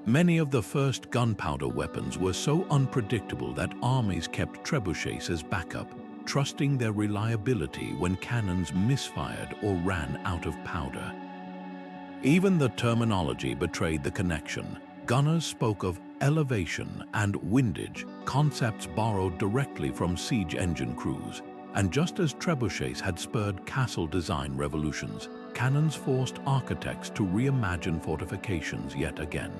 Many of the first gunpowder weapons were so unpredictable that armies kept trebuchets as backup, trusting their reliability when cannons misfired or ran out of powder. Even the terminology betrayed the connection. Gunners spoke of elevation and windage, concepts borrowed directly from siege engine crews. And just as trebuchets had spurred castle design revolutions, cannons forced architects to reimagine fortifications yet again.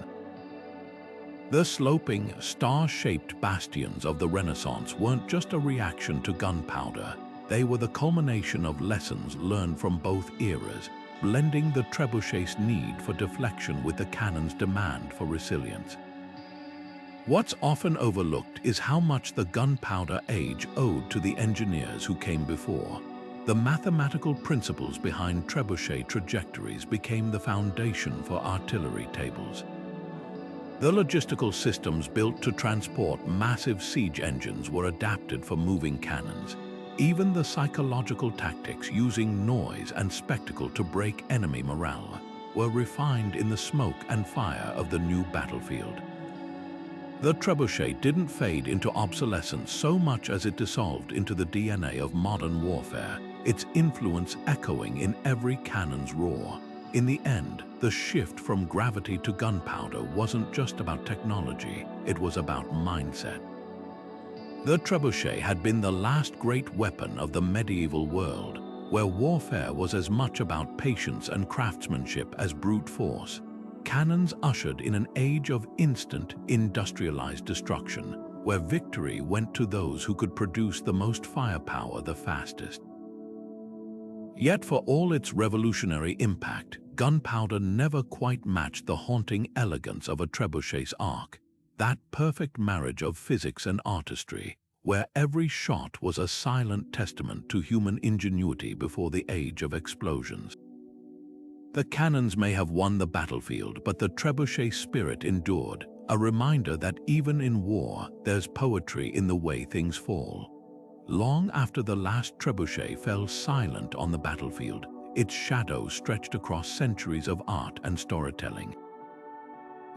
The sloping, star-shaped bastions of the Renaissance weren't just a reaction to gunpowder. They were the culmination of lessons learned from both eras, blending the trebuchet's need for deflection with the cannon's demand for resilience. What's often overlooked is how much the gunpowder age owed to the engineers who came before. The mathematical principles behind trebuchet trajectories became the foundation for artillery tables. The logistical systems built to transport massive siege engines were adapted for moving cannons. Even the psychological tactics using noise and spectacle to break enemy morale were refined in the smoke and fire of the new battlefield. The trebuchet didn't fade into obsolescence so much as it dissolved into the DNA of modern warfare, its influence echoing in every cannon's roar. In the end, the shift from gravity to gunpowder wasn't just about technology, it was about mindset. The trebuchet had been the last great weapon of the medieval world, where warfare was as much about patience and craftsmanship as brute force. Cannons ushered in an age of instant, industrialized destruction, where victory went to those who could produce the most firepower the fastest. Yet for all its revolutionary impact, gunpowder never quite matched the haunting elegance of a trebuchet's arc, that perfect marriage of physics and artistry, where every shot was a silent testament to human ingenuity before the age of explosions. The cannons may have won the battlefield, but the trebuchet spirit endured, a reminder that even in war, there's poetry in the way things fall. Long after the last trebuchet fell silent on the battlefield, its shadow stretched across centuries of art and storytelling.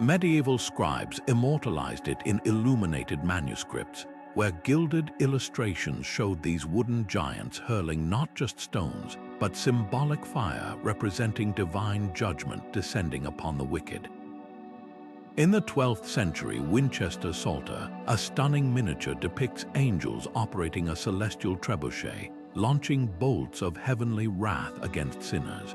Medieval scribes immortalized it in illuminated manuscripts, where gilded illustrations showed these wooden giants hurling not just stones, but symbolic fire representing divine judgment descending upon the wicked. In the 12th century Winchester Psalter, a stunning miniature depicts angels operating a celestial trebuchet, launching bolts of heavenly wrath against sinners.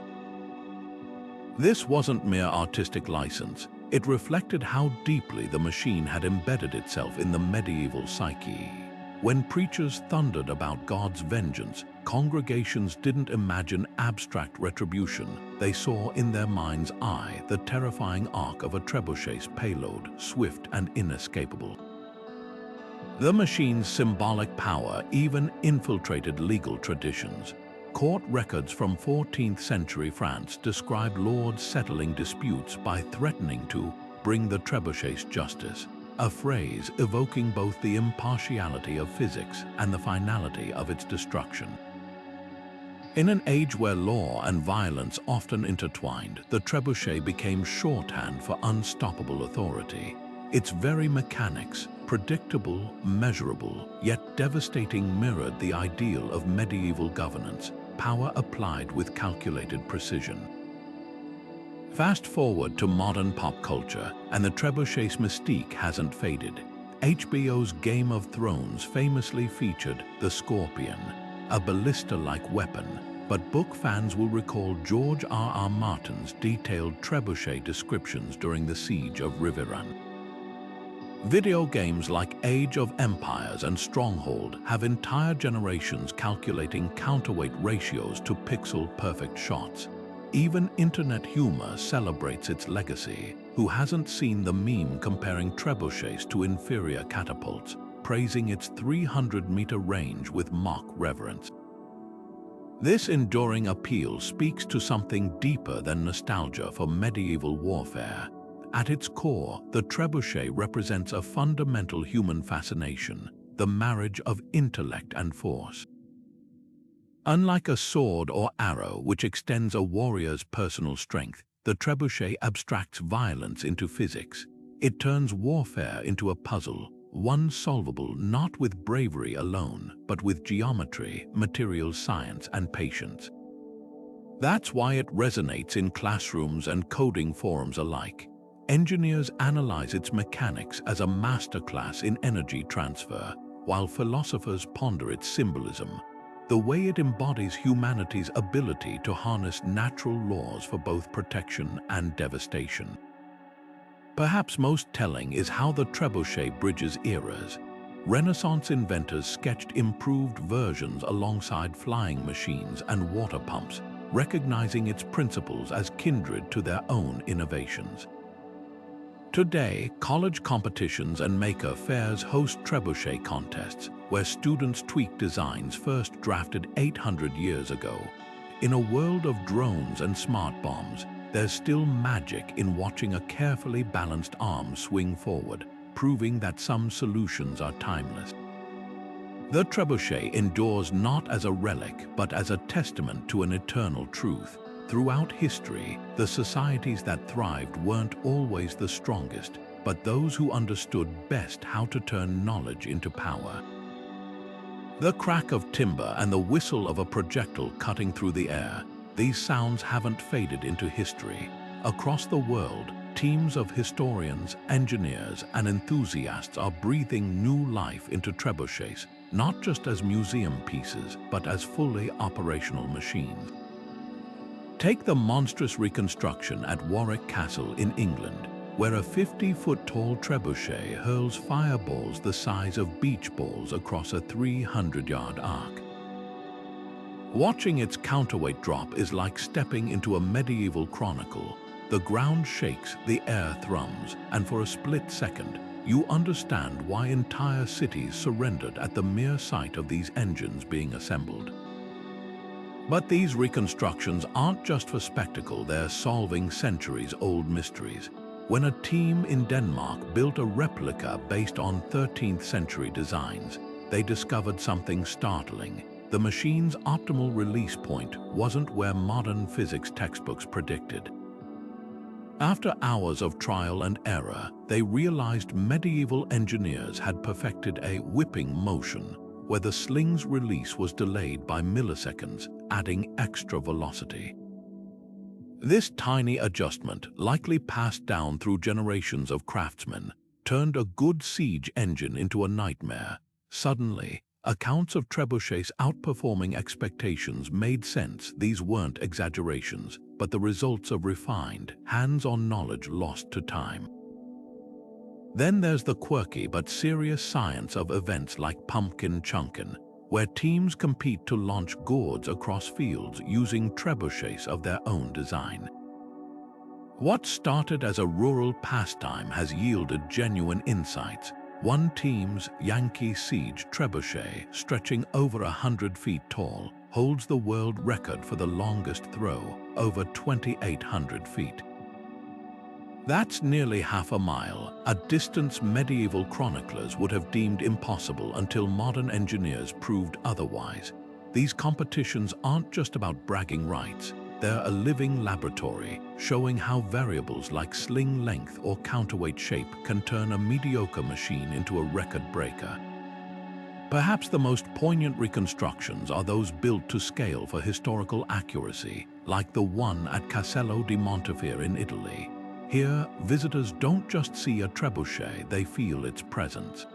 This wasn't mere artistic license. It reflected how deeply the machine had embedded itself in the medieval psyche. When preachers thundered about God's vengeance, congregations didn't imagine abstract retribution. They saw in their mind's eye the terrifying arc of a trebuchet's payload, swift and inescapable. The machine's symbolic power even infiltrated legal traditions. Court records from 14th century France describe lords settling disputes by threatening to bring the trebuchet's justice, a phrase evoking both the impartiality of physics and the finality of its destruction. In an age where law and violence often intertwined, the trebuchet became shorthand for unstoppable authority. Its very mechanics, predictable, measurable, yet devastating, mirrored the ideal of medieval governance, power applied with calculated precision. Fast forward to modern pop culture, and the trebuchet's mystique hasn't faded. HBO's Game of Thrones famously featured the Scorpion, a ballista-like weapon, but book fans will recall George R.R. Martin's detailed trebuchet descriptions during the Siege of Riverrun. Video games like Age of Empires and Stronghold have entire generations calculating counterweight ratios to pixel-perfect shots. Even internet humor celebrates its legacy. Who hasn't seen the meme comparing trebuchets to inferior catapults, praising its 300-meter range with mock reverence? This enduring appeal speaks to something deeper than nostalgia for medieval warfare. At its core, the trebuchet represents a fundamental human fascination, the marriage of intellect and force. Unlike a sword or arrow which extends a warrior's personal strength, the trebuchet abstracts violence into physics. It turns warfare into a puzzle, one solvable not with bravery alone, but with geometry, materials science, and patience. That's why it resonates in classrooms and coding forums alike. Engineers analyze its mechanics as a masterclass in energy transfer, while philosophers ponder its symbolism, the way it embodies humanity's ability to harness natural laws for both protection and devastation. Perhaps most telling is how the trebuchet bridges eras. Renaissance inventors sketched improved versions alongside flying machines and water pumps, recognizing its principles as kindred to their own innovations. Today, college competitions and maker fairs host trebuchet contests, where students tweak designs first drafted 800 years ago. In a world of drones and smart bombs, there's still magic in watching a carefully balanced arm swing forward, proving that some solutions are timeless. The trebuchet endures not as a relic, but as a testament to an eternal truth. Throughout history, the societies that thrived weren't always the strongest, but those who understood best how to turn knowledge into power. The crack of timber and the whistle of a projectile cutting through the air, these sounds haven't faded into history. Across the world, teams of historians, engineers, and enthusiasts are breathing new life into trebuchets, not just as museum pieces, but as fully operational machines. Take the monstrous Reconstruction at Warwick Castle in England, where a 50-foot-tall trebuchet hurls fireballs the size of beach balls across a 300-yard arc. Watching its counterweight drop is like stepping into a medieval chronicle. The ground shakes, the air thrums, and for a split second, you understand why entire cities surrendered at the mere sight of these engines being assembled. But these reconstructions aren't just for spectacle, they're solving centuries-old mysteries. When a team in Denmark built a replica based on 13th century designs, they discovered something startling. The machine's optimal release point wasn't where modern physics textbooks predicted. After hours of trial and error, they realized medieval engineers had perfected a whipping motion, where the sling's release was delayed by milliseconds, adding extra velocity. This tiny adjustment, likely passed down through generations of craftsmen, turned a good siege engine into a nightmare. Suddenly, accounts of trebuchets outperforming expectations made sense. These weren't exaggerations, but the results of refined, hands-on knowledge lost to time. Then there's the quirky but serious science of events like pumpkin chunkin, where teams compete to launch gourds across fields using trebuchets of their own design. What started as a rural pastime has yielded genuine insights. One team's Yankee Siege trebuchet, stretching over 100 feet tall, holds the world record for the longest throw, over 2,800 feet. That's nearly half a mile, a distance medieval chroniclers would have deemed impossible until modern engineers proved otherwise. These competitions aren't just about bragging rights, they're a living laboratory, showing how variables like sling length or counterweight shape can turn a mediocre machine into a record breaker. Perhaps the most poignant reconstructions are those built to scale for historical accuracy, like the one at Castello di Montefiore in Italy. Here, visitors don't just see a trebuchet, they feel its presence.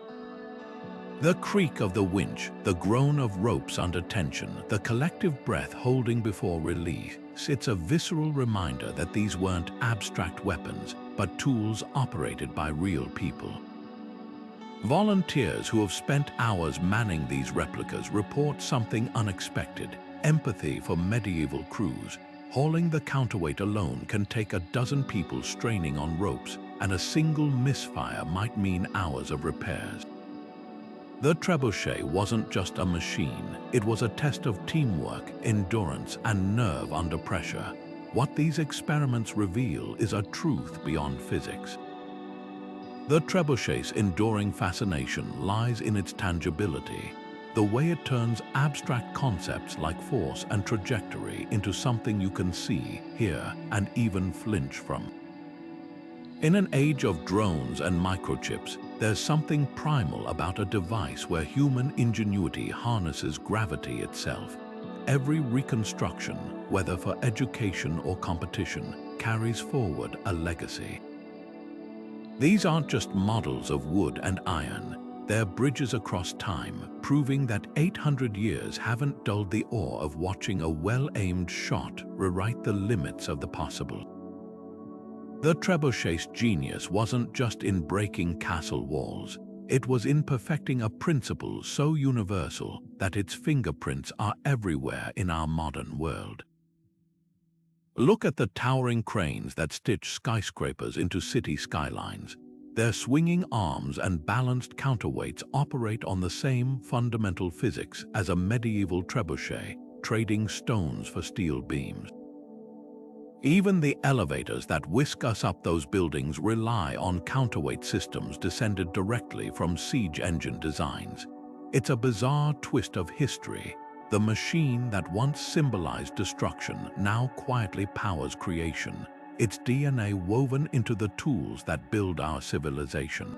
The creak of the winch, the groan of ropes under tension, the collective breath holding before release, it's a visceral reminder that these weren't abstract weapons, but tools operated by real people. Volunteers who have spent hours manning these replicas report something unexpected: empathy for medieval crews. Hauling the counterweight alone can take a dozen people straining on ropes, and a single misfire might mean hours of repairs. The trebuchet wasn't just a machine, it was a test of teamwork, endurance, and nerve under pressure. What these experiments reveal is a truth beyond physics. The trebuchet's enduring fascination lies in its tangibility, the way it turns abstract concepts like force and trajectory into something you can see, hear, and even flinch from. In an age of drones and microchips, there's something primal about a device where human ingenuity harnesses gravity itself. Every reconstruction, whether for education or competition, carries forward a legacy. These aren't just models of wood and iron. They're bridges across time, proving that 800 years haven't dulled the awe of watching a well-aimed shot rewrite the limits of the possible. The trebuchet's genius wasn't just in breaking castle walls. It was in perfecting a principle so universal that its fingerprints are everywhere in our modern world. Look at the towering cranes that stitch skyscrapers into city skylines. Their swinging arms and balanced counterweights operate on the same fundamental physics as a medieval trebuchet, trading stones for steel beams. Even the elevators that whisk us up those buildings rely on counterweight systems descended directly from siege engine designs. It's a bizarre twist of history. The machine that once symbolized destruction now quietly powers creation, its DNA woven into the tools that build our civilization.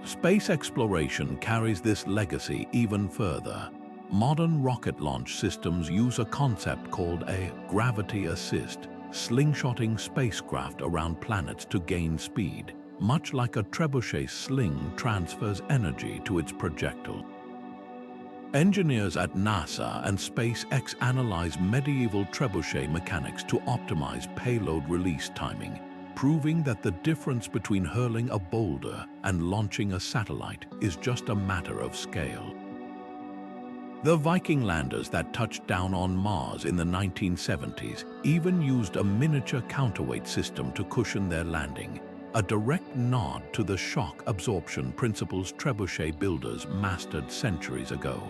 Space exploration carries this legacy even further. Modern rocket launch systems use a concept called a gravity assist, slingshotting spacecraft around planets to gain speed, much like a trebuchet sling transfers energy to its projectile. Engineers at NASA and SpaceX analyze medieval trebuchet mechanics to optimize payload release timing, proving that the difference between hurling a boulder and launching a satellite is just a matter of scale. The Viking landers that touched down on Mars in the 1970s even used a miniature counterweight system to cushion their landing, a direct nod to the shock absorption principles trebuchet builders mastered centuries ago.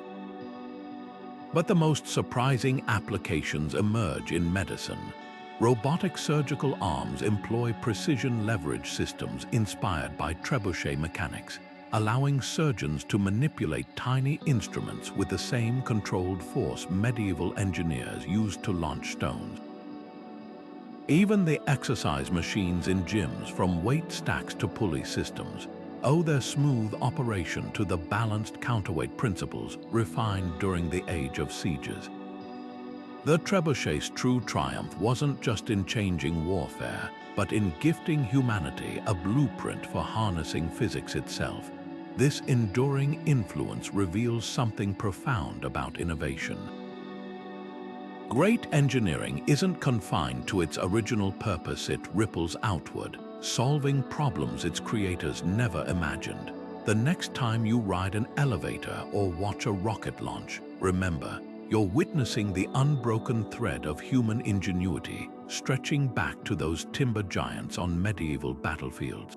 But the most surprising applications emerge in medicine. Robotic surgical arms employ precision leverage systems inspired by trebuchet mechanics, allowing surgeons to manipulate tiny instruments with the same controlled force medieval engineers used to launch stones. Even the exercise machines in gyms, from weight stacks to pulley systems, owe their smooth operation to the balanced counterweight principles refined during the age of sieges. The trebuchet's true triumph wasn't just in changing warfare, but in gifting humanity a blueprint for harnessing physics itself. This enduring influence reveals something profound about innovation. Great engineering isn't confined to its original purpose, it ripples outward, solving problems its creators never imagined. The next time you ride an elevator or watch a rocket launch, remember, you're witnessing the unbroken thread of human ingenuity, stretching back to those timber giants on medieval battlefields.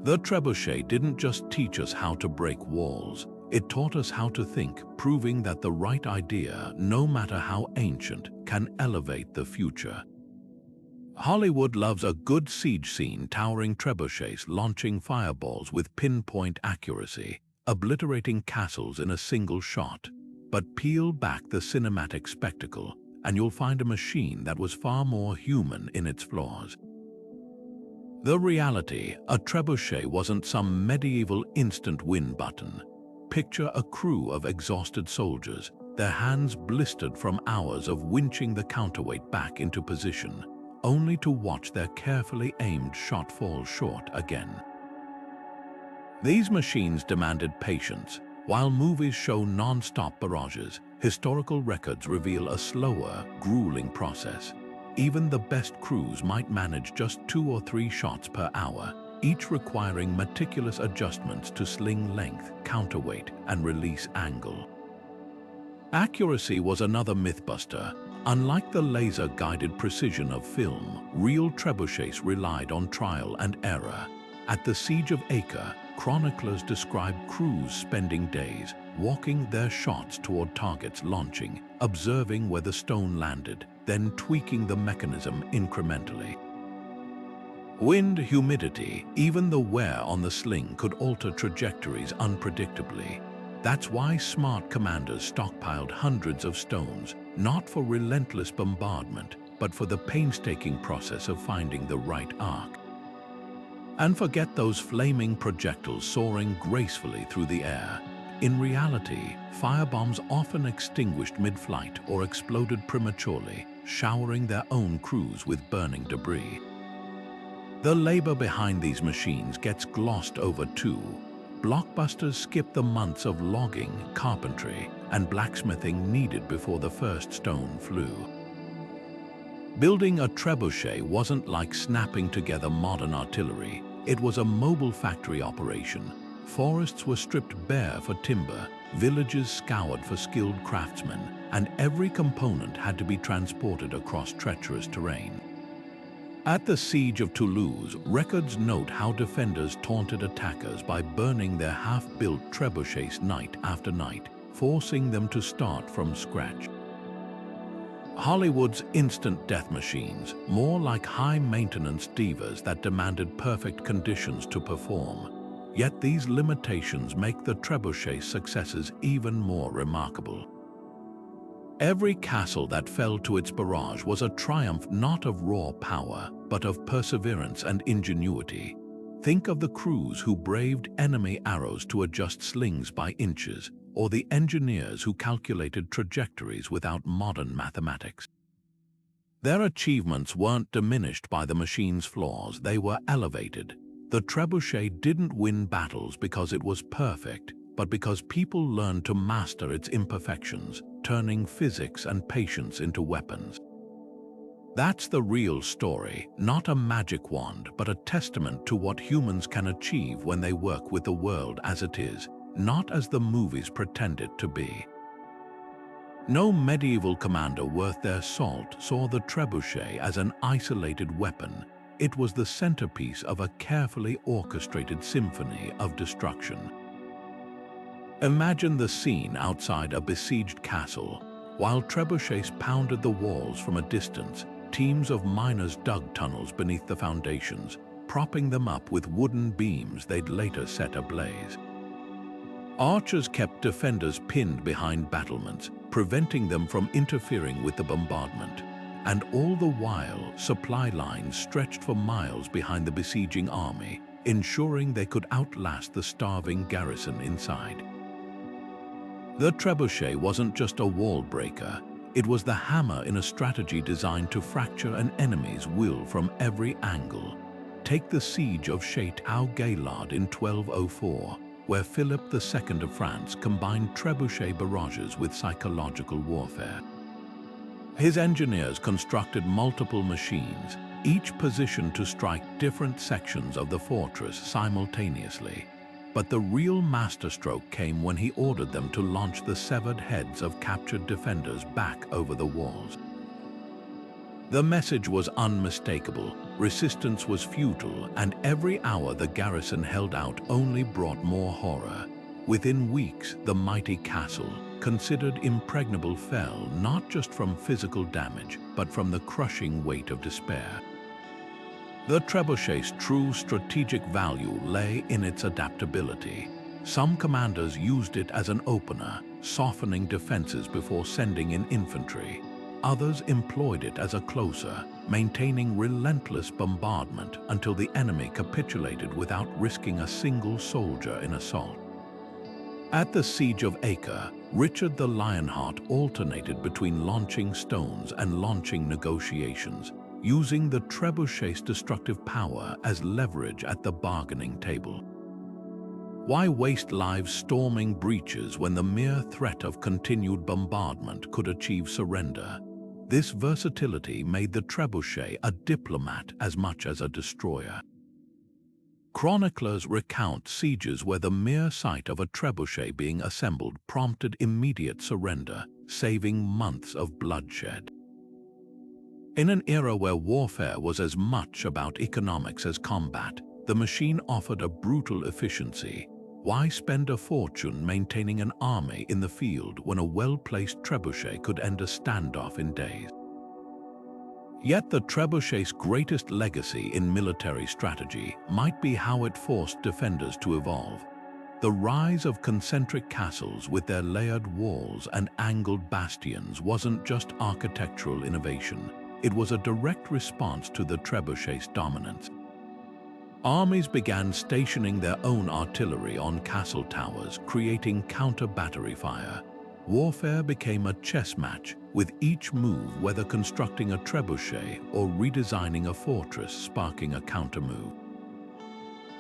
The trebuchet didn't just teach us how to break walls, it taught us how to think, proving that the right idea, no matter how ancient, can elevate the future. Hollywood loves a good siege scene, towering trebuchets launching fireballs with pinpoint accuracy, obliterating castles in a single shot. But peel back the cinematic spectacle, and you'll find a machine that was far more human in its flaws. The reality, a trebuchet wasn't some medieval instant win button. Picture a crew of exhausted soldiers, their hands blistered from hours of winching the counterweight back into position, only to watch their carefully aimed shot fall short again. These machines demanded patience. While movies show non-stop barrages, historical records reveal a slower, grueling process. Even the best crews might manage just 2 or 3 shots per hour, each requiring meticulous adjustments to sling length, counterweight, and release angle. Accuracy was another mythbuster. Unlike the laser-guided precision of film, real trebuchets relied on trial and error. At the Siege of Acre, chroniclers describe crews spending days, walking their shots toward targets launching, observing where the stone landed, then tweaking the mechanism incrementally. Wind, humidity, even the wear on the sling could alter trajectories unpredictably. That's why smart commanders stockpiled hundreds of stones, not for relentless bombardment, but for the painstaking process of finding the right arc. And forget those flaming projectiles soaring gracefully through the air. In reality, firebombs often extinguished mid-flight or exploded prematurely, showering their own crews with burning debris. The labor behind these machines gets glossed over too. Blockbusters skip the months of logging, carpentry, and blacksmithing needed before the first stone flew. Building a trebuchet wasn't like snapping together modern artillery. It was a mobile factory operation. Forests were stripped bare for timber, villages scoured for skilled craftsmen, and every component had to be transported across treacherous terrain. At the Siege of Toulouse, records note how defenders taunted attackers by burning their half-built trebuchets night after night, forcing them to start from scratch. Hollywood's instant death machines, more like high-maintenance divas that demanded perfect conditions to perform. Yet these limitations make the trebuchet successes even more remarkable. Every castle that fell to its barrage was a triumph not of raw power, but of perseverance and ingenuity. Think of the crews who braved enemy arrows to adjust slings by inches, or the engineers who calculated trajectories without modern mathematics. Their achievements weren't diminished by the machine's flaws, they were elevated. The trebuchet didn't win battles because it was perfect, but because people learned to master its imperfections, turning physics and patience into weapons. That's the real story, not a magic wand, but a testament to what humans can achieve when they work with the world as it is, not as the movies pretend it to be. No medieval commander worth their salt saw the trebuchet as an isolated weapon. It was the centerpiece of a carefully orchestrated symphony of destruction. Imagine the scene outside a besieged castle. While trebuchets pounded the walls from a distance, teams of miners dug tunnels beneath the foundations, propping them up with wooden beams they'd later set ablaze. Archers kept defenders pinned behind battlements, preventing them from interfering with the bombardment. And all the while, supply lines stretched for miles behind the besieging army, ensuring they could outlast the starving garrison inside. The trebuchet wasn't just a wall breaker, it was the hammer in a strategy designed to fracture an enemy's will from every angle. Take the siege of Château-Gaillard in 1204, where Philip II of France combined trebuchet barrages with psychological warfare. His engineers constructed multiple machines, each positioned to strike different sections of the fortress simultaneously. But the real masterstroke came when he ordered them to launch the severed heads of captured defenders back over the walls. The message was unmistakable. Resistance was futile, and every hour the garrison held out only brought more horror. Within weeks, the mighty castle, considered impregnable, fell not just from physical damage, but from the crushing weight of despair. The trebuchet's true strategic value lay in its adaptability. Some commanders used it as an opener, softening defenses before sending in infantry. Others employed it as a closer, maintaining relentless bombardment until the enemy capitulated without risking a single soldier in assault. At the Siege of Acre, Richard the Lionheart alternated between launching stones and launching negotiations, using the trebuchet's destructive power as leverage at the bargaining table. Why waste lives storming breaches when the mere threat of continued bombardment could achieve surrender? This versatility made the trebuchet a diplomat as much as a destroyer. Chroniclers recount sieges where the mere sight of a trebuchet being assembled prompted immediate surrender, saving months of bloodshed. In an era where warfare was as much about economics as combat, the machine offered a brutal efficiency. Why spend a fortune maintaining an army in the field when a well-placed trebuchet could end a standoff in days? Yet the trebuchet's greatest legacy in military strategy might be how it forced defenders to evolve. The rise of concentric castles with their layered walls and angled bastions wasn't just architectural innovation. It was a direct response to the trebuchet's dominance. Armies began stationing their own artillery on castle towers, creating counter-battery fire. Warfare became a chess match, with each move, whether constructing a trebuchet or redesigning a fortress, sparking a counter-move.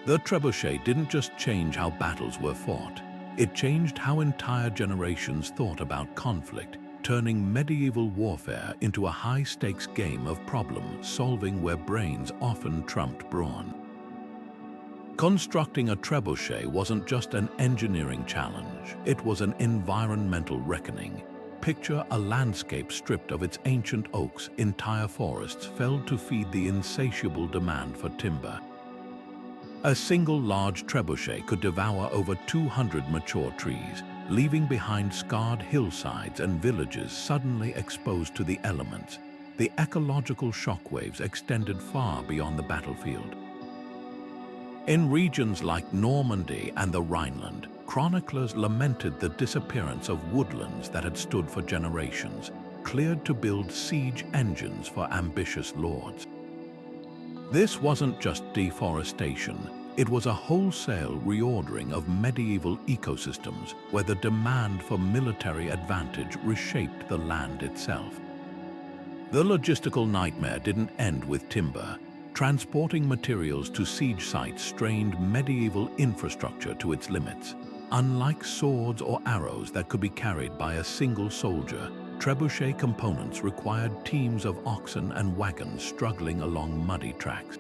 The trebuchet didn't just change how battles were fought, it changed how entire generations thought about conflict, turning medieval warfare into a high-stakes game of problem-solving where brains often trumped brawn. Constructing a trebuchet wasn't just an engineering challenge, it was an environmental reckoning. Picture a landscape stripped of its ancient oaks, entire forests felled to feed the insatiable demand for timber. A single large trebuchet could devour over 200 mature trees, leaving behind scarred hillsides and villages suddenly exposed to the elements. The ecological shockwaves extended far beyond the battlefield. In regions like Normandy and the Rhineland, chroniclers lamented the disappearance of woodlands that had stood for generations, cleared to build siege engines for ambitious lords. This wasn't just deforestation, it was a wholesale reordering of medieval ecosystems where the demand for military advantage reshaped the land itself. The logistical nightmare didn't end with timber. Transporting materials to siege sites strained medieval infrastructure to its limits. Unlike swords or arrows that could be carried by a single soldier, trebuchet components required teams of oxen and wagons struggling along muddy tracks.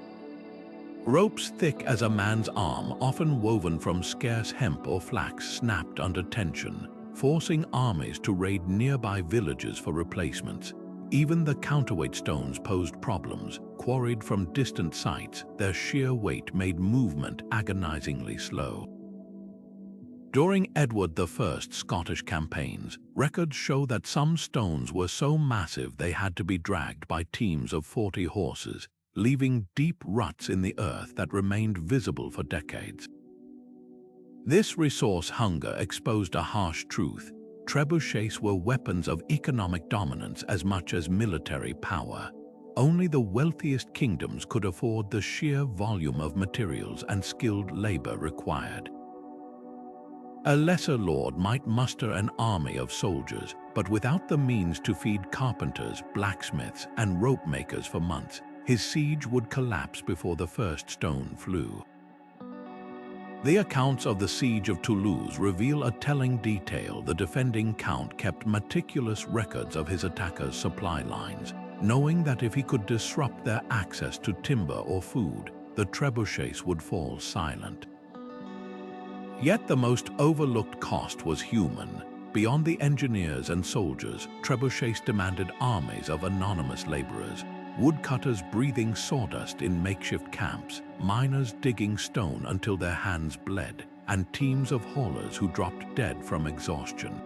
Ropes thick as a man's arm, often woven from scarce hemp or flax, snapped under tension, forcing armies to raid nearby villages for replacements. Even the counterweight stones posed problems. Quarried from distant sites, their sheer weight made movement agonizingly slow. During Edward I's Scottish campaigns, records show that some stones were so massive they had to be dragged by teams of 40 horses, leaving deep ruts in the earth that remained visible for decades. This resource hunger exposed a harsh truth. Trebuchets were weapons of economic dominance as much as military power. Only the wealthiest kingdoms could afford the sheer volume of materials and skilled labor required. A lesser lord might muster an army of soldiers, but without the means to feed carpenters, blacksmiths, and rope makers for months, his siege would collapse before the first stone flew. The accounts of the siege of Toulouse reveal a telling detail. The defending count kept meticulous records of his attackers' supply lines, knowing that if he could disrupt their access to timber or food, the trebuchets would fall silent. Yet the most overlooked cost was human. Beyond the engineers and soldiers, trebuchets demanded armies of anonymous laborers, woodcutters breathing sawdust in makeshift camps, miners digging stone until their hands bled, and teams of haulers who dropped dead from exhaustion.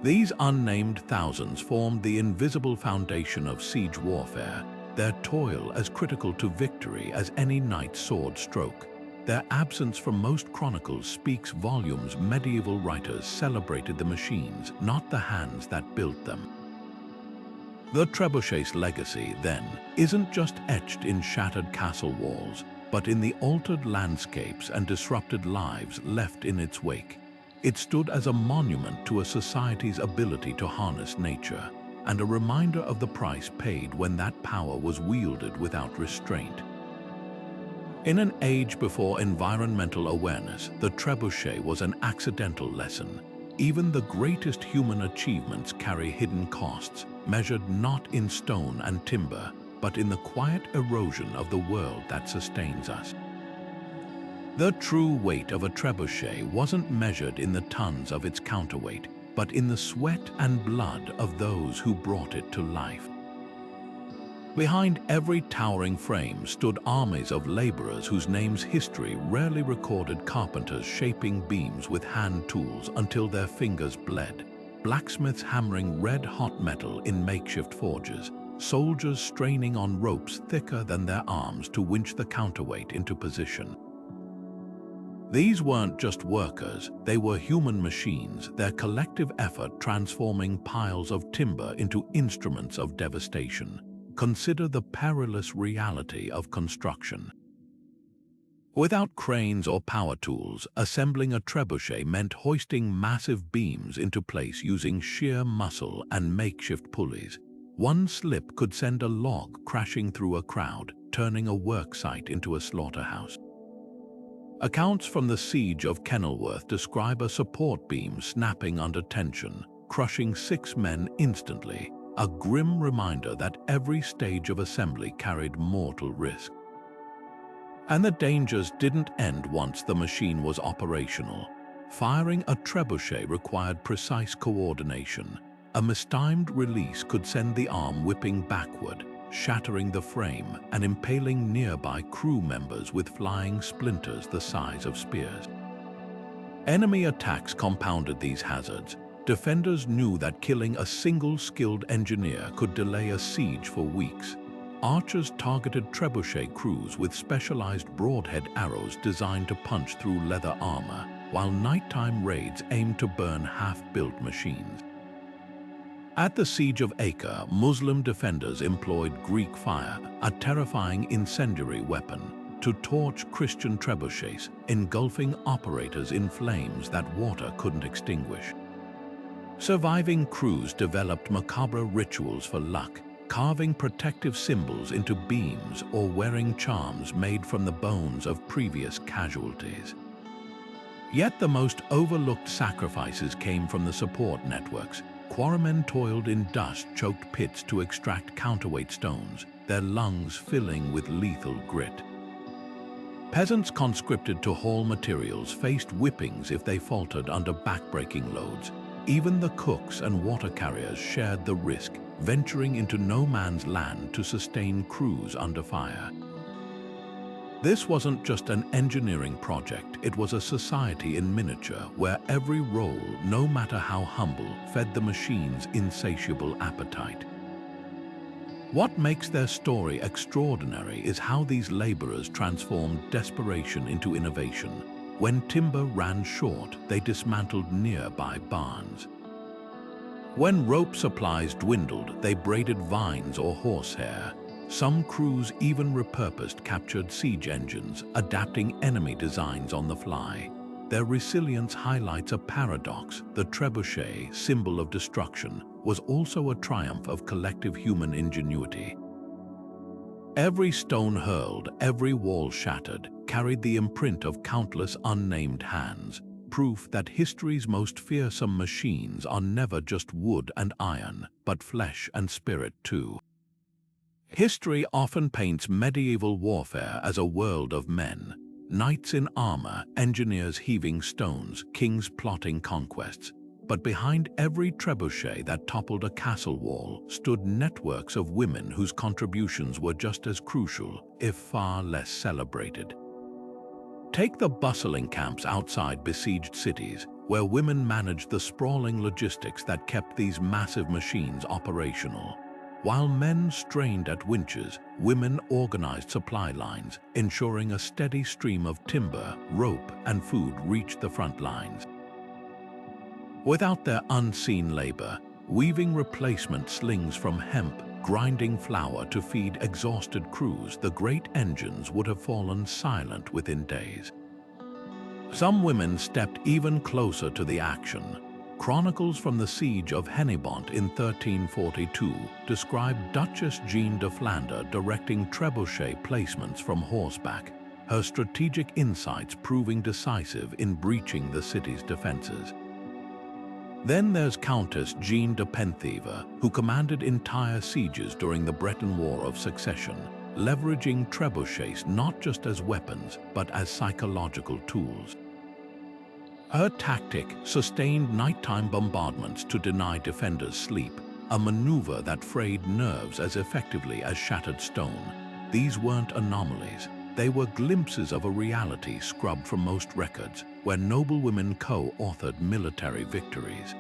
These unnamed thousands formed the invisible foundation of siege warfare, their toil as critical to victory as any knight's sword stroke. Their absence from most chronicles speaks volumes. Medieval writers celebrated the machines, not the hands that built them. The trebuchet's legacy, then, isn't just etched in shattered castle walls, but in the altered landscapes and disrupted lives left in its wake. It stood as a monument to a society's ability to harness nature, and a reminder of the price paid when that power was wielded without restraint. In an age before environmental awareness, the trebuchet was an accidental lesson. Even the greatest human achievements carry hidden costs, measured not in stone and timber, but in the quiet erosion of the world that sustains us. The true weight of a trebuchet wasn't measured in the tons of its counterweight, but in the sweat and blood of those who brought it to life. Behind every towering frame stood armies of laborers whose names history rarely recorded: carpenters shaping beams with hand tools until their fingers bled, blacksmiths hammering red-hot metal in makeshift forges, soldiers straining on ropes thicker than their arms to winch the counterweight into position. These weren't just workers, they were human machines, their collective effort transforming piles of timber into instruments of devastation. Consider the perilous reality of construction. Without cranes or power tools, assembling a trebuchet meant hoisting massive beams into place using sheer muscle and makeshift pulleys. One slip could send a log crashing through a crowd, turning a worksite into a slaughterhouse. Accounts from the siege of Kenilworth describe a support beam snapping under tension, crushing 6 men instantly, a grim reminder that every stage of assembly carried mortal risk. And the dangers didn't end once the machine was operational. Firing a trebuchet required precise coordination. A mistimed release could send the arm whipping backward, shattering the frame and impaling nearby crew members with flying splinters the size of spears. Enemy attacks compounded these hazards. Defenders knew that killing a single skilled engineer could delay a siege for weeks. Archers targeted trebuchet crews with specialized broadhead arrows designed to punch through leather armor, while nighttime raids aimed to burn half-built machines. At the Siege of Acre, Muslim defenders employed Greek fire, a terrifying incendiary weapon, to torch Christian trebuchets, engulfing operators in flames that water couldn't extinguish. Surviving crews developed macabre rituals for luck, carving protective symbols into beams or wearing charms made from the bones of previous casualties. Yet the most overlooked sacrifices came from the support networks. Quarrymen toiled in dust-choked pits to extract counterweight stones, their lungs filling with lethal grit. Peasants conscripted to haul materials faced whippings if they faltered under backbreaking loads. Even the cooks and water carriers shared the risk, venturing into no man's land to sustain crews under fire. This wasn't just an engineering project, it was a society in miniature where every role, no matter how humble, fed the machine's insatiable appetite. What makes their story extraordinary is how these laborers transformed desperation into innovation. When timber ran short, they dismantled nearby barns. When rope supplies dwindled, they braided vines or horsehair. Some crews even repurposed captured siege engines, adapting enemy designs on the fly. Their resilience highlights a paradox. The trebuchet, symbol of destruction, was also a triumph of collective human ingenuity. Every stone hurled, every wall shattered, carried the imprint of countless unnamed hands, proof that history's most fearsome machines are never just wood and iron, but flesh and spirit too. History often paints medieval warfare as a world of men, knights in armor, engineers heaving stones, kings plotting conquests. But behind every trebuchet that toppled a castle wall stood networks of women whose contributions were just as crucial, if far less celebrated. Take the bustling camps outside besieged cities, where women managed the sprawling logistics that kept these massive machines operational. While men strained at winches, women organized supply lines, ensuring a steady stream of timber, rope, and food reached the front lines. Without their unseen labor, weaving replacement slings from hemp, grinding flour to feed exhausted crews, the great engines would have fallen silent within days. Some women stepped even closer to the action. Chronicles from the Siege of Hennebont in 1342 describe Duchess Jean de Flandre directing trebuchet placements from horseback, her strategic insights proving decisive in breaching the city's defenses. Then there's Countess Jean de Penthièvre, who commanded entire sieges during the Breton War of Succession, leveraging trebuchets not just as weapons, but as psychological tools. Her tactic sustained nighttime bombardments to deny defenders sleep, a maneuver that frayed nerves as effectively as shattered stone. These weren't anomalies. They were glimpses of a reality scrubbed from most records, where noblewomen co-authored military victories.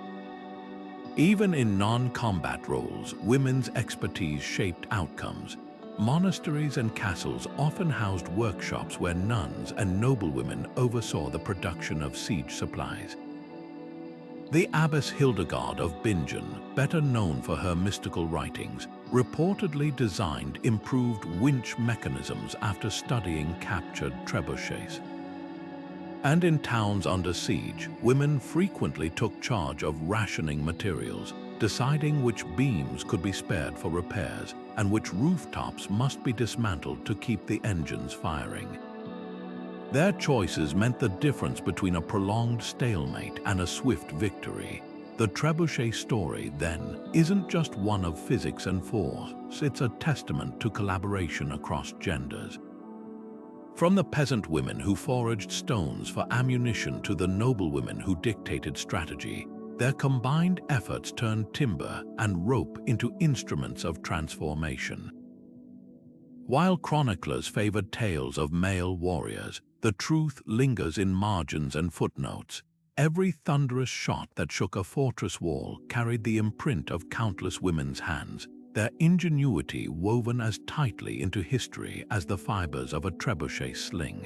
Even in non-combat roles, women's expertise shaped outcomes. Monasteries and castles often housed workshops where nuns and noblewomen oversaw the production of siege supplies. The Abbess Hildegard of Bingen, better known for her mystical writings, reportedly designed improved winch mechanisms after studying captured trebuchets. And in towns under siege, women frequently took charge of rationing materials, deciding which beams could be spared for repairs and which rooftops must be dismantled to keep the engines firing. Their choices meant the difference between a prolonged stalemate and a swift victory. The trebuchet story, then, isn't just one of physics and force, it's a testament to collaboration across genders. From the peasant women who foraged stones for ammunition to the noble women who dictated strategy, their combined efforts turned timber and rope into instruments of transformation. While chroniclers favored tales of male warriors, the truth lingers in margins and footnotes. Every thunderous shot that shook a fortress wall carried the imprint of countless women's hands, their ingenuity woven as tightly into history as the fibers of a trebuchet sling.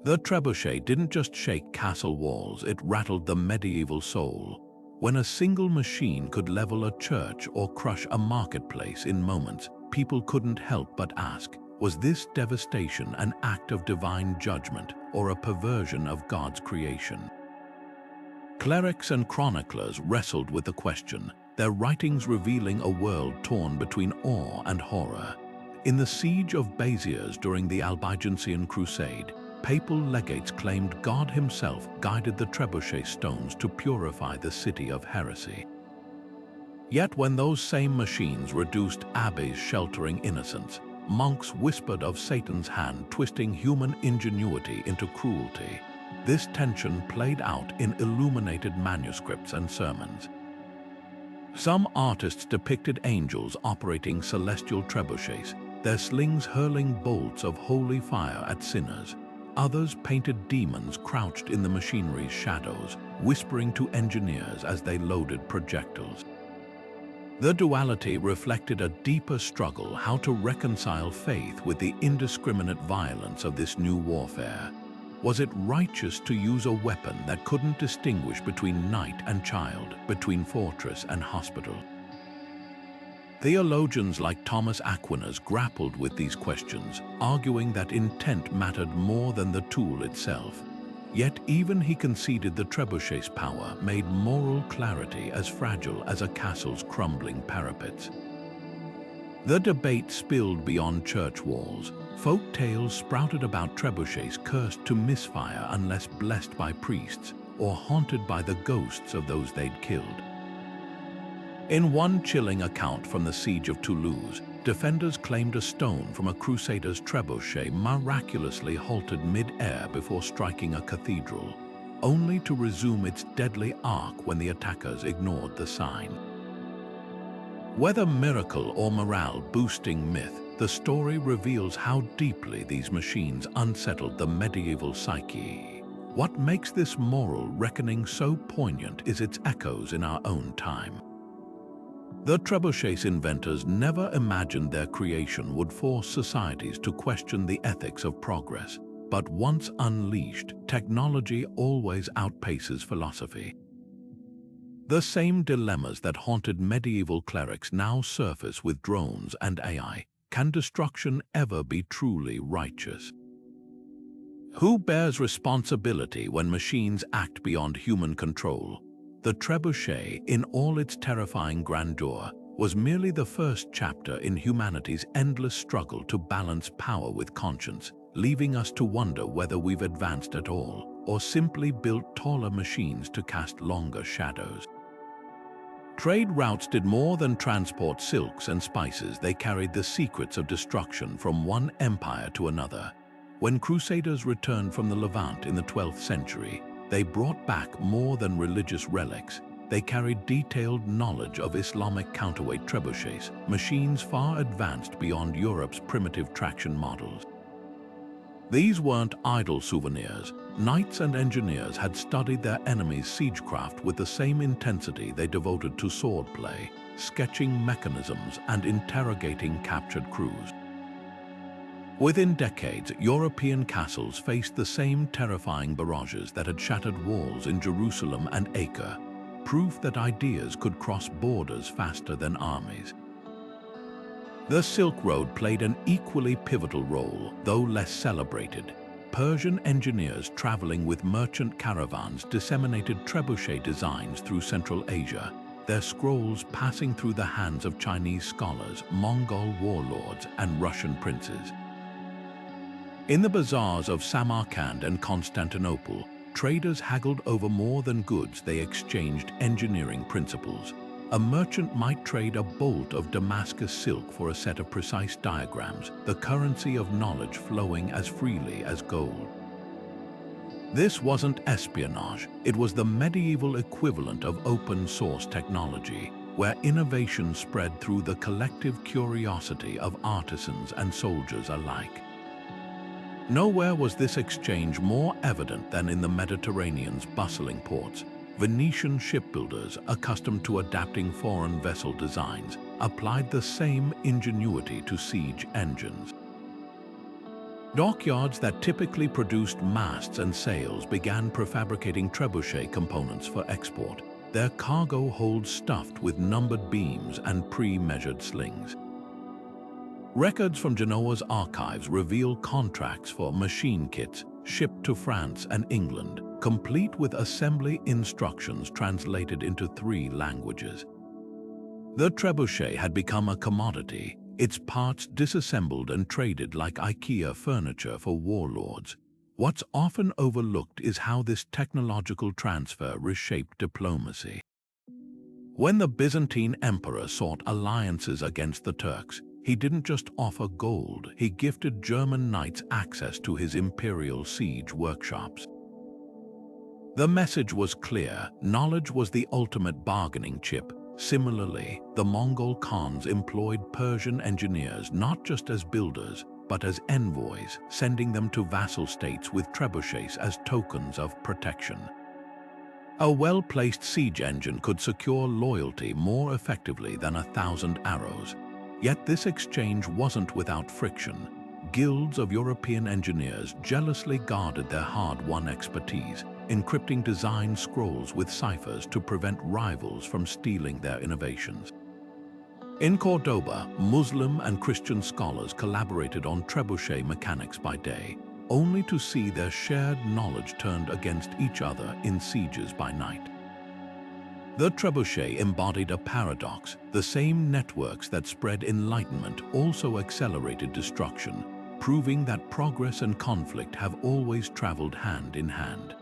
The trebuchet didn't just shake castle walls, it rattled the medieval soul. When a single machine could level a church or crush a marketplace in moments, people couldn't help but ask, was this devastation an act of divine judgment or a perversion of God's creation? Clerics and chroniclers wrestled with the question, their writings revealing a world torn between awe and horror. In the siege of Béziers during the Albigensian Crusade, papal legates claimed God himself guided the trebuchet stones to purify the city of heresy. Yet when those same machines reduced abbeys sheltering innocents, monks whispered of Satan's hand twisting human ingenuity into cruelty. This tension played out in illuminated manuscripts and sermons. Some artists depicted angels operating celestial trebuchets, their slings hurling bolts of holy fire at sinners. Others painted demons crouched in the machinery's shadows, whispering to engineers as they loaded projectiles. The duality reflected a deeper struggle how to reconcile faith with the indiscriminate violence of this new warfare. Was it righteous to use a weapon that couldn't distinguish between knight and child, between fortress and hospital? Theologians like Thomas Aquinas grappled with these questions, arguing that intent mattered more than the tool itself. Yet even he conceded the trebuchet's power made moral clarity as fragile as a castle's crumbling parapets. The debate spilled beyond church walls. Folk tales sprouted about trebuchets cursed to misfire unless blessed by priests or haunted by the ghosts of those they'd killed. In one chilling account from the siege of Toulouse, defenders claimed a stone from a crusader's trebuchet miraculously halted mid-air before striking a cathedral, only to resume its deadly arc when the attackers ignored the sign. Whether miracle or morale-boosting myth, the story reveals how deeply these machines unsettled the medieval psyche. What makes this moral reckoning so poignant is its echoes in our own time. The trebuchet's inventors never imagined their creation would force societies to question the ethics of progress. But once unleashed, technology always outpaces philosophy. The same dilemmas that haunted medieval clerics now surface with drones and AI. Can destruction ever be truly righteous? Who bears responsibility when machines act beyond human control? The trebuchet, in all its terrifying grandeur, was merely the first chapter in humanity's endless struggle to balance power with conscience, leaving us to wonder whether we've advanced at all, or simply built taller machines to cast longer shadows. Trade routes did more than transport silks and spices. They carried the secrets of destruction from one empire to another. When crusaders returned from the Levant in the 12th century, they brought back more than religious relics. They carried detailed knowledge of Islamic counterweight trebuchets, machines far advanced beyond Europe's primitive traction models. These weren't idle souvenirs. Knights and engineers had studied their enemies' siegecraft with the same intensity they devoted to swordplay, sketching mechanisms and interrogating captured crews. Within decades, European castles faced the same terrifying barrages that had shattered walls in Jerusalem and Acre, proof that ideas could cross borders faster than armies. The Silk Road played an equally pivotal role, though less celebrated. Persian engineers traveling with merchant caravans disseminated trebuchet designs through Central Asia, their scrolls passing through the hands of Chinese scholars, Mongol warlords, and Russian princes. In the bazaars of Samarkand and Constantinople, traders haggled over more than goods. They exchanged engineering principles. A merchant might trade a bolt of Damascus silk for a set of precise diagrams, the currency of knowledge flowing as freely as gold. This wasn't espionage, it was the medieval equivalent of open-source technology, where innovation spread through the collective curiosity of artisans and soldiers alike. Nowhere was this exchange more evident than in the Mediterranean's bustling ports. Venetian shipbuilders, accustomed to adapting foreign vessel designs, applied the same ingenuity to siege engines. Dockyards that typically produced masts and sails began prefabricating trebuchet components for export, their cargo holds stuffed with numbered beams and pre-measured slings. Records from Genoa's archives reveal contracts for machine kits shipped to France and England, complete with assembly instructions translated into 3 languages. The trebuchet had become a commodity, its parts disassembled and traded like IKEA furniture for warlords. What's often overlooked is how this technological transfer reshaped diplomacy. When the Byzantine emperor sought alliances against the Turks, he didn't just offer gold, he gifted German knights access to his imperial siege workshops. The message was clear: knowledge was the ultimate bargaining chip. Similarly, the Mongol Khans employed Persian engineers not just as builders, but as envoys, sending them to vassal states with trebuchets as tokens of protection. A well-placed siege engine could secure loyalty more effectively than 1,000 arrows. Yet this exchange wasn't without friction. Guilds of European engineers jealously guarded their hard-won expertise, encrypting design scrolls with ciphers to prevent rivals from stealing their innovations. In Cordoba, Muslim and Christian scholars collaborated on trebuchet mechanics by day, only to see their shared knowledge turned against each other in sieges by night. The trebuchet embodied a paradox: the same networks that spread enlightenment also accelerated destruction, proving that progress and conflict have always traveled hand in hand.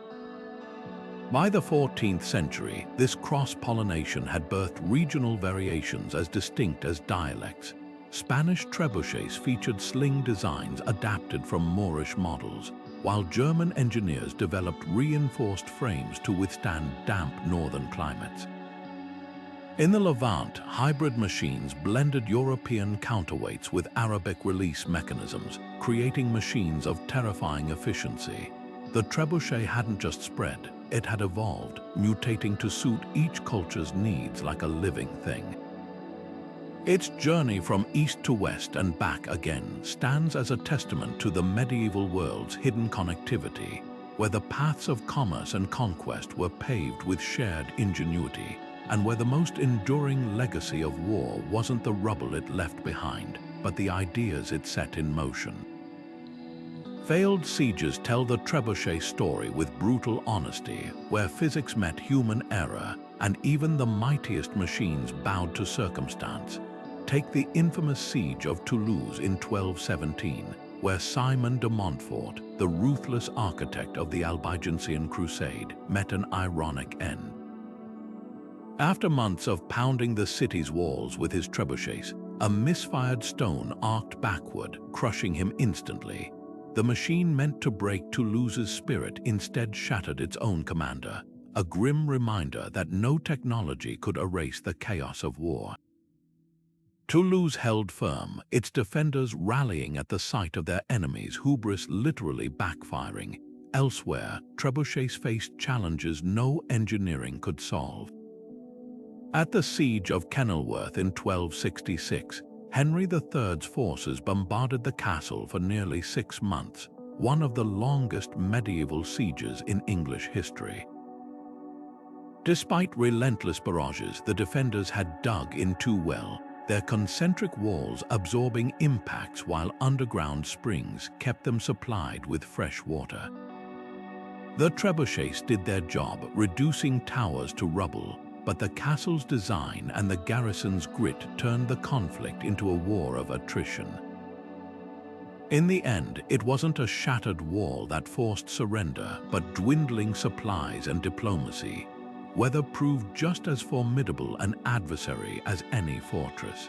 By the 14th century, this cross-pollination had birthed regional variations as distinct as dialects. Spanish trebuchets featured sling designs adapted from Moorish models, while German engineers developed reinforced frames to withstand damp northern climates. In the Levant, hybrid machines blended European counterweights with Arabic release mechanisms, creating machines of terrifying efficiency. The trebuchet hadn't just spread, it had evolved, mutating to suit each culture's needs like a living thing. Its journey from east to west and back again stands as a testament to the medieval world's hidden connectivity, where the paths of commerce and conquest were paved with shared ingenuity, and where the most enduring legacy of war wasn't the rubble it left behind, but the ideas it set in motion. Failed sieges tell the trebuchet story with brutal honesty, where physics met human error, and even the mightiest machines bowed to circumstance. Take the infamous siege of Toulouse in 1217, where Simon de Montfort, the ruthless architect of the Albigensian Crusade, met an ironic end. After months of pounding the city's walls with his trebuchets, a misfired stone arced backward, crushing him instantly. The machine meant to break Toulouse's spirit instead shattered its own commander, a grim reminder that no technology could erase the chaos of war. Toulouse held firm, its defenders rallying at the sight of their enemies' hubris literally backfiring. Elsewhere, trebuchets faced challenges no engineering could solve. At the siege of Kenilworth in 1266, Henry III's forces bombarded the castle for nearly 6 months, one of the longest medieval sieges in English history. Despite relentless barrages, the defenders had dug in too well, their concentric walls absorbing impacts while underground springs kept them supplied with fresh water. The trebuchets did their job, reducing towers to rubble, but the castle's design and the garrison's grit turned the conflict into a war of attrition. In the end, it wasn't a shattered wall that forced surrender, but dwindling supplies and diplomacy. weather proved just as formidable an adversary as any fortress.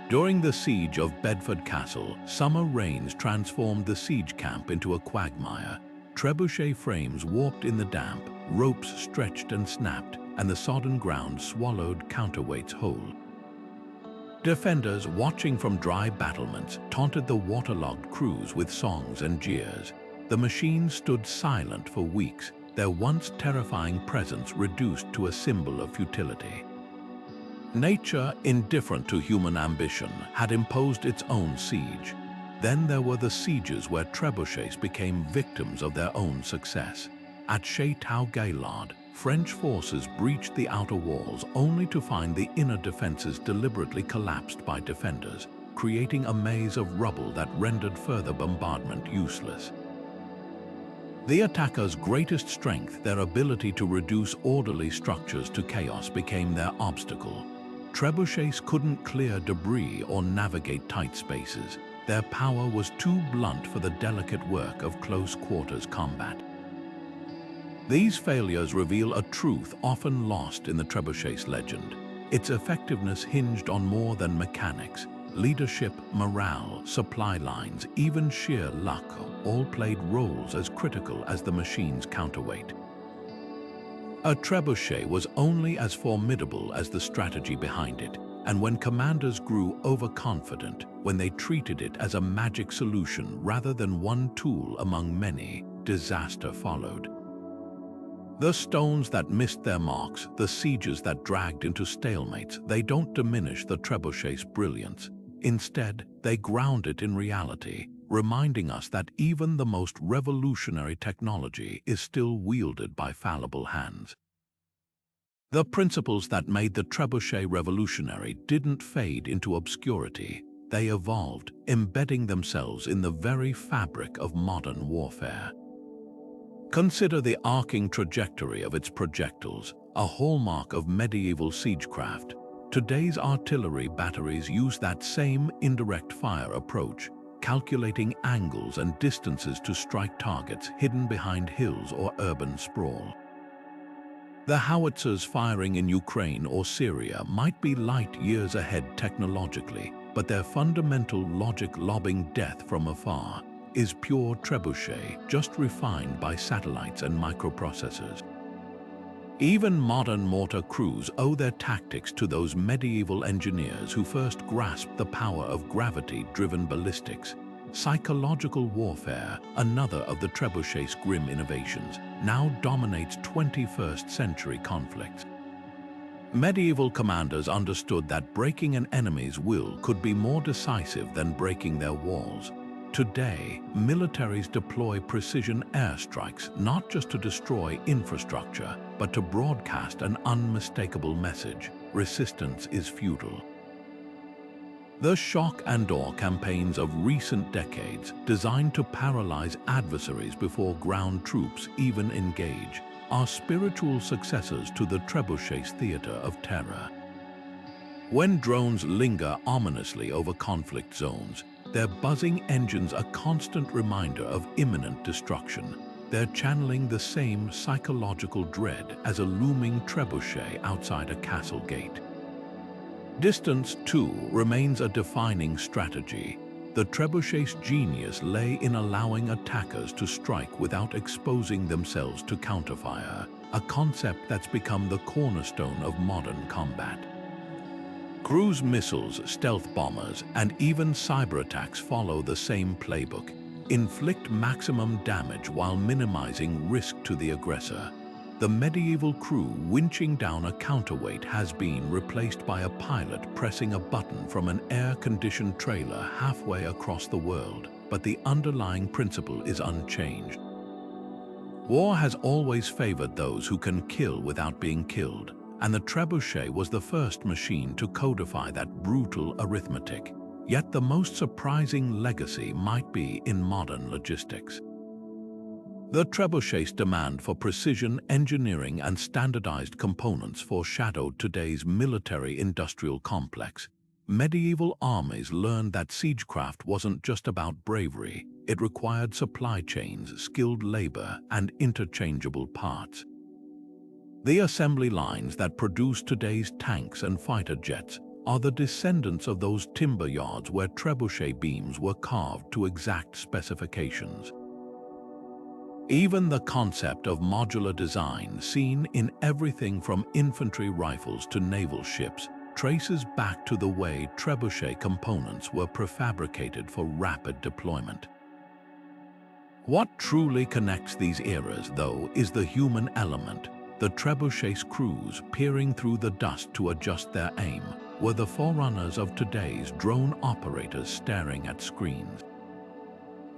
During the siege of Bedford Castle, summer rains transformed the siege camp into a quagmire. Trebuchet frames warped in the damp, ropes stretched and snapped, and the sodden ground swallowed counterweights whole. Defenders watching from dry battlements taunted the waterlogged crews with songs and jeers. The machines stood silent for weeks, their once terrifying presence reduced to a symbol of futility. Nature, indifferent to human ambition, had imposed its own siege. Then there were the sieges where trebuchets became victims of their own success. At Chateau-Gaillard, French forces breached the outer walls only to find the inner defenses deliberately collapsed by defenders, creating a maze of rubble that rendered further bombardment useless. The attackers' greatest strength, their ability to reduce orderly structures to chaos, became their obstacle. Trebuchets couldn't clear debris or navigate tight spaces. Their power was too blunt for the delicate work of close-quarters combat. These failures reveal a truth often lost in the trebuchet's legend. Its effectiveness hinged on more than mechanics. Leadership, morale, supply lines, even sheer luck all played roles as critical as the machine's counterweight. A trebuchet was only as formidable as the strategy behind it, and when commanders grew overconfident, when they treated it as a magic solution rather than one tool among many, disaster followed. The stones that missed their marks, the sieges that dragged into stalemates, they don't diminish the trebuchet's brilliance. Instead, they ground it in reality, reminding us that even the most revolutionary technology is still wielded by fallible hands. The principles that made the trebuchet revolutionary didn't fade into obscurity. They evolved, embedding themselves in the very fabric of modern warfare. Consider the arcing trajectory of its projectiles, a hallmark of medieval siegecraft. Today's artillery batteries use that same indirect fire approach, calculating angles and distances to strike targets hidden behind hills or urban sprawl. The howitzers firing in Ukraine or Syria might be light years ahead technologically, but their fundamental logic, lobbing death from afar, is pure trebuchet, just refined by satellites and microprocessors. Even modern mortar crews owe their tactics to those medieval engineers who first grasped the power of gravity-driven ballistics. Psychological warfare, another of the trebuchet's grim innovations, now dominates 21st century conflicts. Medieval commanders understood that breaking an enemy's will could be more decisive than breaking their walls. Today, militaries deploy precision airstrikes not just to destroy infrastructure, but to broadcast an unmistakable message: resistance is futile. The shock and awe campaigns of recent decades, designed to paralyze adversaries before ground troops even engage, are spiritual successors to the trebuchet's theater of terror. When drones linger ominously over conflict zones, their buzzing engines a constant reminder of imminent destruction. They're channeling the same psychological dread as a looming trebuchet outside a castle gate. Distance, too, remains a defining strategy. The trebuchet's genius lay in allowing attackers to strike without exposing themselves to counterfire, a concept that's become the cornerstone of modern combat. Cruise missiles, stealth bombers, and even cyber attacks follow the same playbook: inflict maximum damage while minimizing risk to the aggressor. The medieval crew winching down a counterweight has been replaced by a pilot pressing a button from an air-conditioned trailer halfway across the world, but the underlying principle is unchanged. War has always favored those who can kill without being killed, and the trebuchet was the first machine to codify that brutal arithmetic. Yet the most surprising legacy might be in modern logistics. The trebuchet's demand for precision engineering and standardized components foreshadowed today's military-industrial complex. Medieval armies learned that siegecraft wasn't just about bravery. It required supply chains, skilled labor, and interchangeable parts. The assembly lines that produce today's tanks and fighter jets are the descendants of those timber yards where trebuchet beams were carved to exact specifications. Even the concept of modular design, seen in everything from infantry rifles to naval ships, traces back to the way trebuchet components were prefabricated for rapid deployment. What truly connects these eras, though, is the human element. The trebuchet's crews, peering through the dust to adjust their aim, were the forerunners of today's drone operators staring at screens.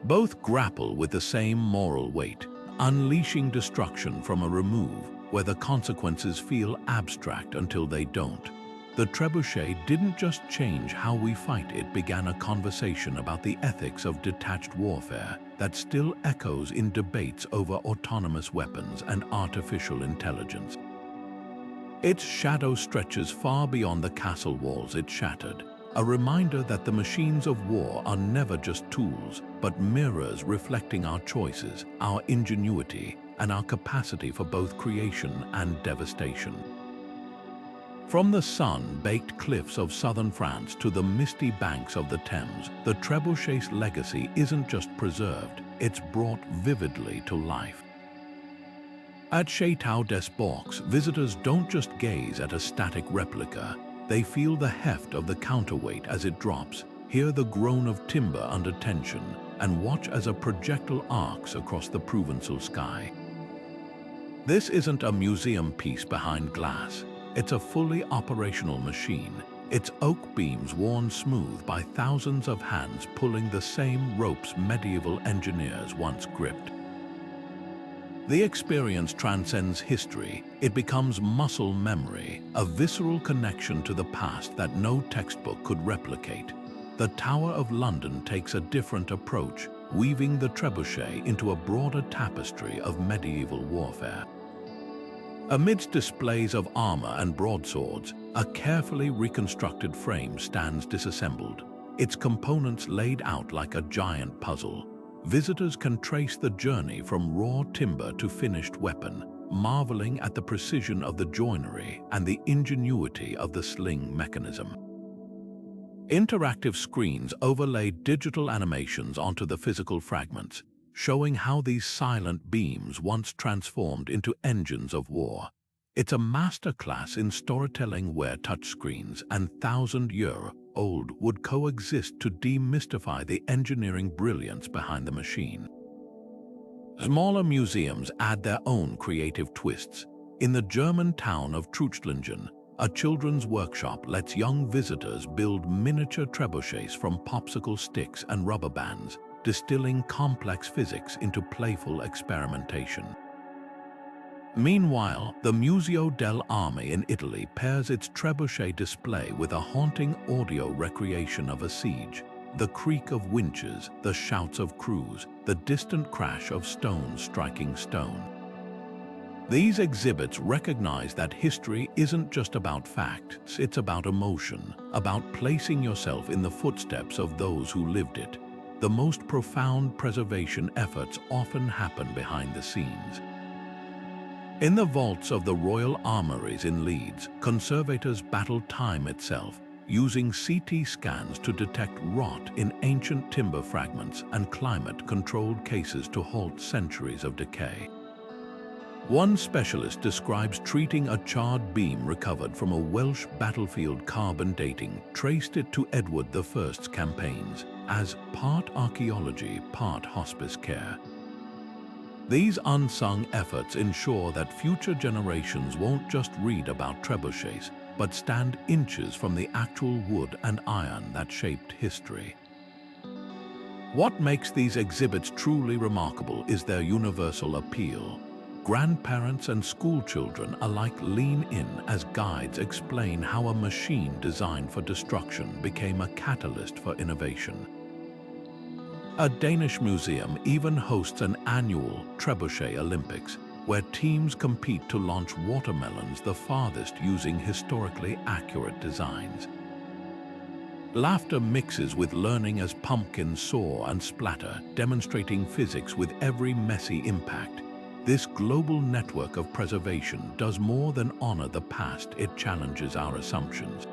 Both grapple with the same moral weight, unleashing destruction from a remove where the consequences feel abstract until they don't. The trebuchet didn't just change how we fight, it began a conversation about the ethics of detached warfare that still echoes in debates over autonomous weapons and artificial intelligence. Its shadow stretches far beyond the castle walls it shattered, a reminder that the machines of war are never just tools, but mirrors reflecting our choices, our ingenuity, and our capacity for both creation and devastation. From the sun-baked cliffs of southern France to the misty banks of the Thames, the trebuchet's legacy isn't just preserved, it's brought vividly to life. At Château des Bourgs, visitors don't just gaze at a static replica, they feel the heft of the counterweight as it drops, hear the groan of timber under tension, and watch as a projectile arcs across the Provençal sky. This isn't a museum piece behind glass. It's a fully operational machine, its oak beams worn smooth by thousands of hands pulling the same ropes medieval engineers once gripped. The experience transcends history. It becomes muscle memory, a visceral connection to the past that no textbook could replicate. The Tower of London takes a different approach, weaving the trebuchet into a broader tapestry of medieval warfare. Amidst displays of armor and broadswords, a carefully reconstructed frame stands disassembled, its components laid out like a giant puzzle. Visitors can trace the journey from raw timber to finished weapon, marveling at the precision of the joinery and the ingenuity of the sling mechanism. Interactive screens overlay digital animations onto the physical fragments, showing how these silent beams once transformed into engines of war. It's a masterclass in storytelling where touchscreens and thousand-year-old would coexist to demystify the engineering brilliance behind the machine. Smaller museums add their own creative twists. In the German town of Treuchtlingen, a children's workshop lets young visitors build miniature trebuchets from popsicle sticks and rubber bands, distilling complex physics into playful experimentation. Meanwhile, the Museo dell'Armi in Italy pairs its trebuchet display with a haunting audio recreation of a siege. The creak of winches, the shouts of crews, the distant crash of stone striking stone. These exhibits recognize that history isn't just about facts, it's about emotion, about placing yourself in the footsteps of those who lived it. The most profound preservation efforts often happen behind the scenes. In the vaults of the Royal Armouries in Leeds, conservators battle time itself, using CT scans to detect rot in ancient timber fragments and climate-controlled cases to halt centuries of decay. One specialist describes treating a charred beam recovered from a Welsh battlefield. Carbon dating traced it to Edward I's campaigns as part archaeology, part hospice care. These unsung efforts ensure that future generations won't just read about trebuchets, but stand inches from the actual wood and iron that shaped history. What makes these exhibits truly remarkable is their universal appeal. Grandparents and schoolchildren alike lean in as guides explain how a machine designed for destruction became a catalyst for innovation. A Danish museum even hosts an annual Trebuchet Olympics, where teams compete to launch watermelons the farthest using historically accurate designs. Laughter mixes with learning as pumpkins soar and splatter, demonstrating physics with every messy impact. This global network of preservation does more than honor the past, it challenges our assumptions.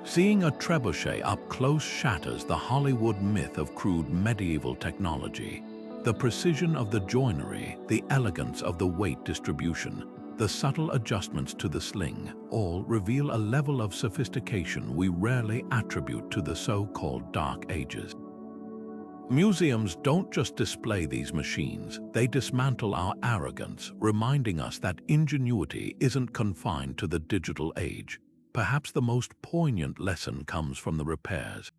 Seeing a trebuchet up close shatters the Hollywood myth of crude medieval technology. The precision of the joinery, the elegance of the weight distribution, the subtle adjustments to the sling, all reveal a level of sophistication we rarely attribute to the so-called Dark Ages. Museums don't just display these machines, they dismantle our arrogance, reminding us that ingenuity isn't confined to the digital age. Perhaps the most poignant lesson comes from the repairs.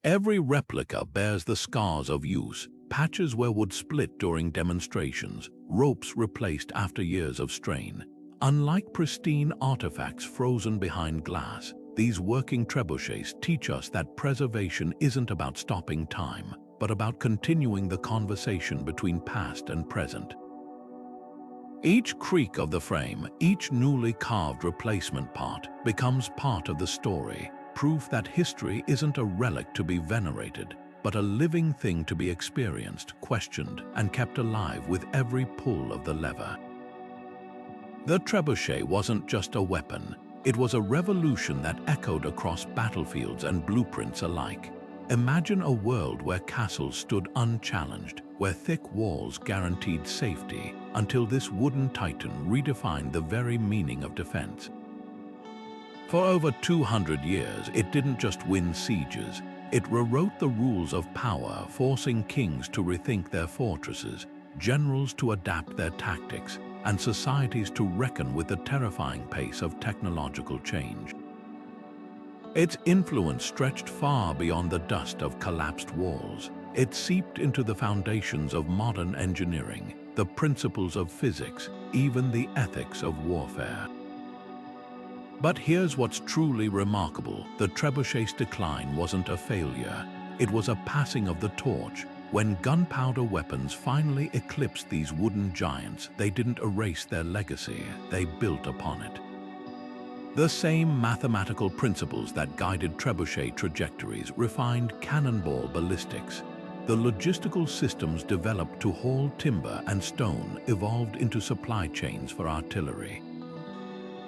Every replica bears the scars of use, patches where wood split during demonstrations, ropes replaced after years of strain. Unlike pristine artifacts frozen behind glass, these working trebuchets teach us that preservation isn't about stopping time, but about continuing the conversation between past and present. Each creak of the frame, each newly carved replacement part, becomes part of the story, proof that history isn't a relic to be venerated, but a living thing to be experienced, questioned, and kept alive with every pull of the lever. The trebuchet wasn't just a weapon, it was a revolution that echoed across battlefields and blueprints alike. Imagine a world where castles stood unchallenged, where thick walls guaranteed safety, until this wooden titan redefined the very meaning of defense. For over 200 years, it didn't just win sieges, it rewrote the rules of power, forcing kings to rethink their fortresses, generals to adapt their tactics, and societies to reckon with the terrifying pace of technological change. Its influence stretched far beyond the dust of collapsed walls. It seeped into the foundations of modern engineering, the principles of physics, even the ethics of warfare. But here's what's truly remarkable. The trebuchet's decline wasn't a failure. It was a passing of the torch. When gunpowder weapons finally eclipsed these wooden giants, they didn't erase their legacy, they built upon it. The same mathematical principles that guided trebuchet trajectories refined cannonball ballistics. The logistical systems developed to haul timber and stone evolved into supply chains for artillery.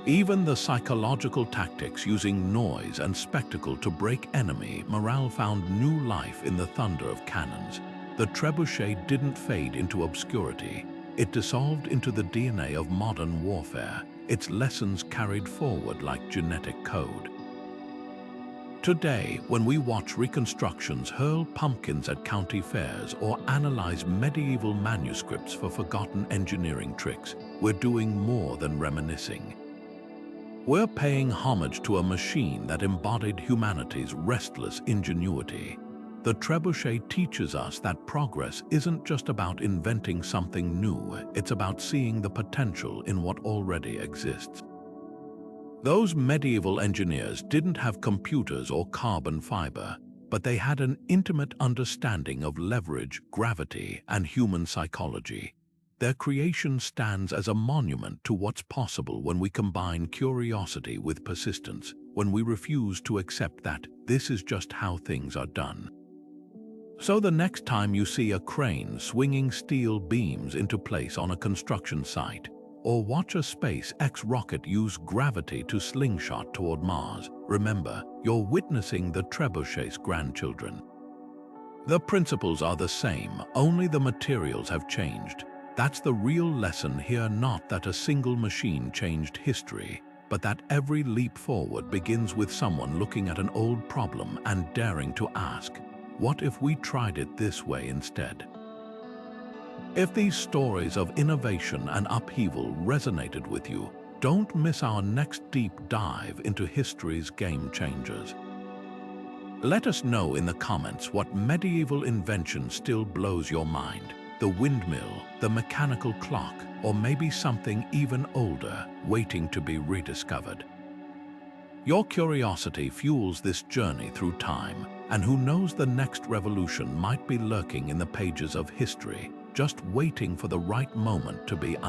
Even the psychological tactics using noise and spectacle to break enemy morale found new life in the thunder of cannons. The trebuchet didn't fade into obscurity. It dissolved into the DNA of modern warfare, its lessons carried forward like genetic code. Today, when we watch reconstructions hurl pumpkins at county fairs or analyze medieval manuscripts for forgotten engineering tricks, we're doing more than reminiscing. We're paying homage to a machine that embodied humanity's restless ingenuity. The trebuchet teaches us that progress isn't just about inventing something new, it's about seeing the potential in what already exists. Those medieval engineers didn't have computers or carbon fiber, but they had an intimate understanding of leverage, gravity, and human psychology. Their creation stands as a monument to what's possible when we combine curiosity with persistence, when we refuse to accept that this is just how things are done. So the next time you see a crane swinging steel beams into place on a construction site, or watch a SpaceX rocket use gravity to slingshot toward Mars, remember, you're witnessing the trebuchet's grandchildren. The principles are the same, only the materials have changed. That's the real lesson here, not that a single machine changed history, but that every leap forward begins with someone looking at an old problem and daring to ask, what if we tried it this way instead? If these stories of innovation and upheaval resonated with you, don't miss our next deep dive into history's game changers. Let us know in the comments what medieval invention still blows your mind. The windmill, the mechanical clock, or maybe something even older, waiting to be rediscovered. Your curiosity fuels this journey through time, and who knows, the next revolution might be lurking in the pages of history, just waiting for the right moment to be unleashed.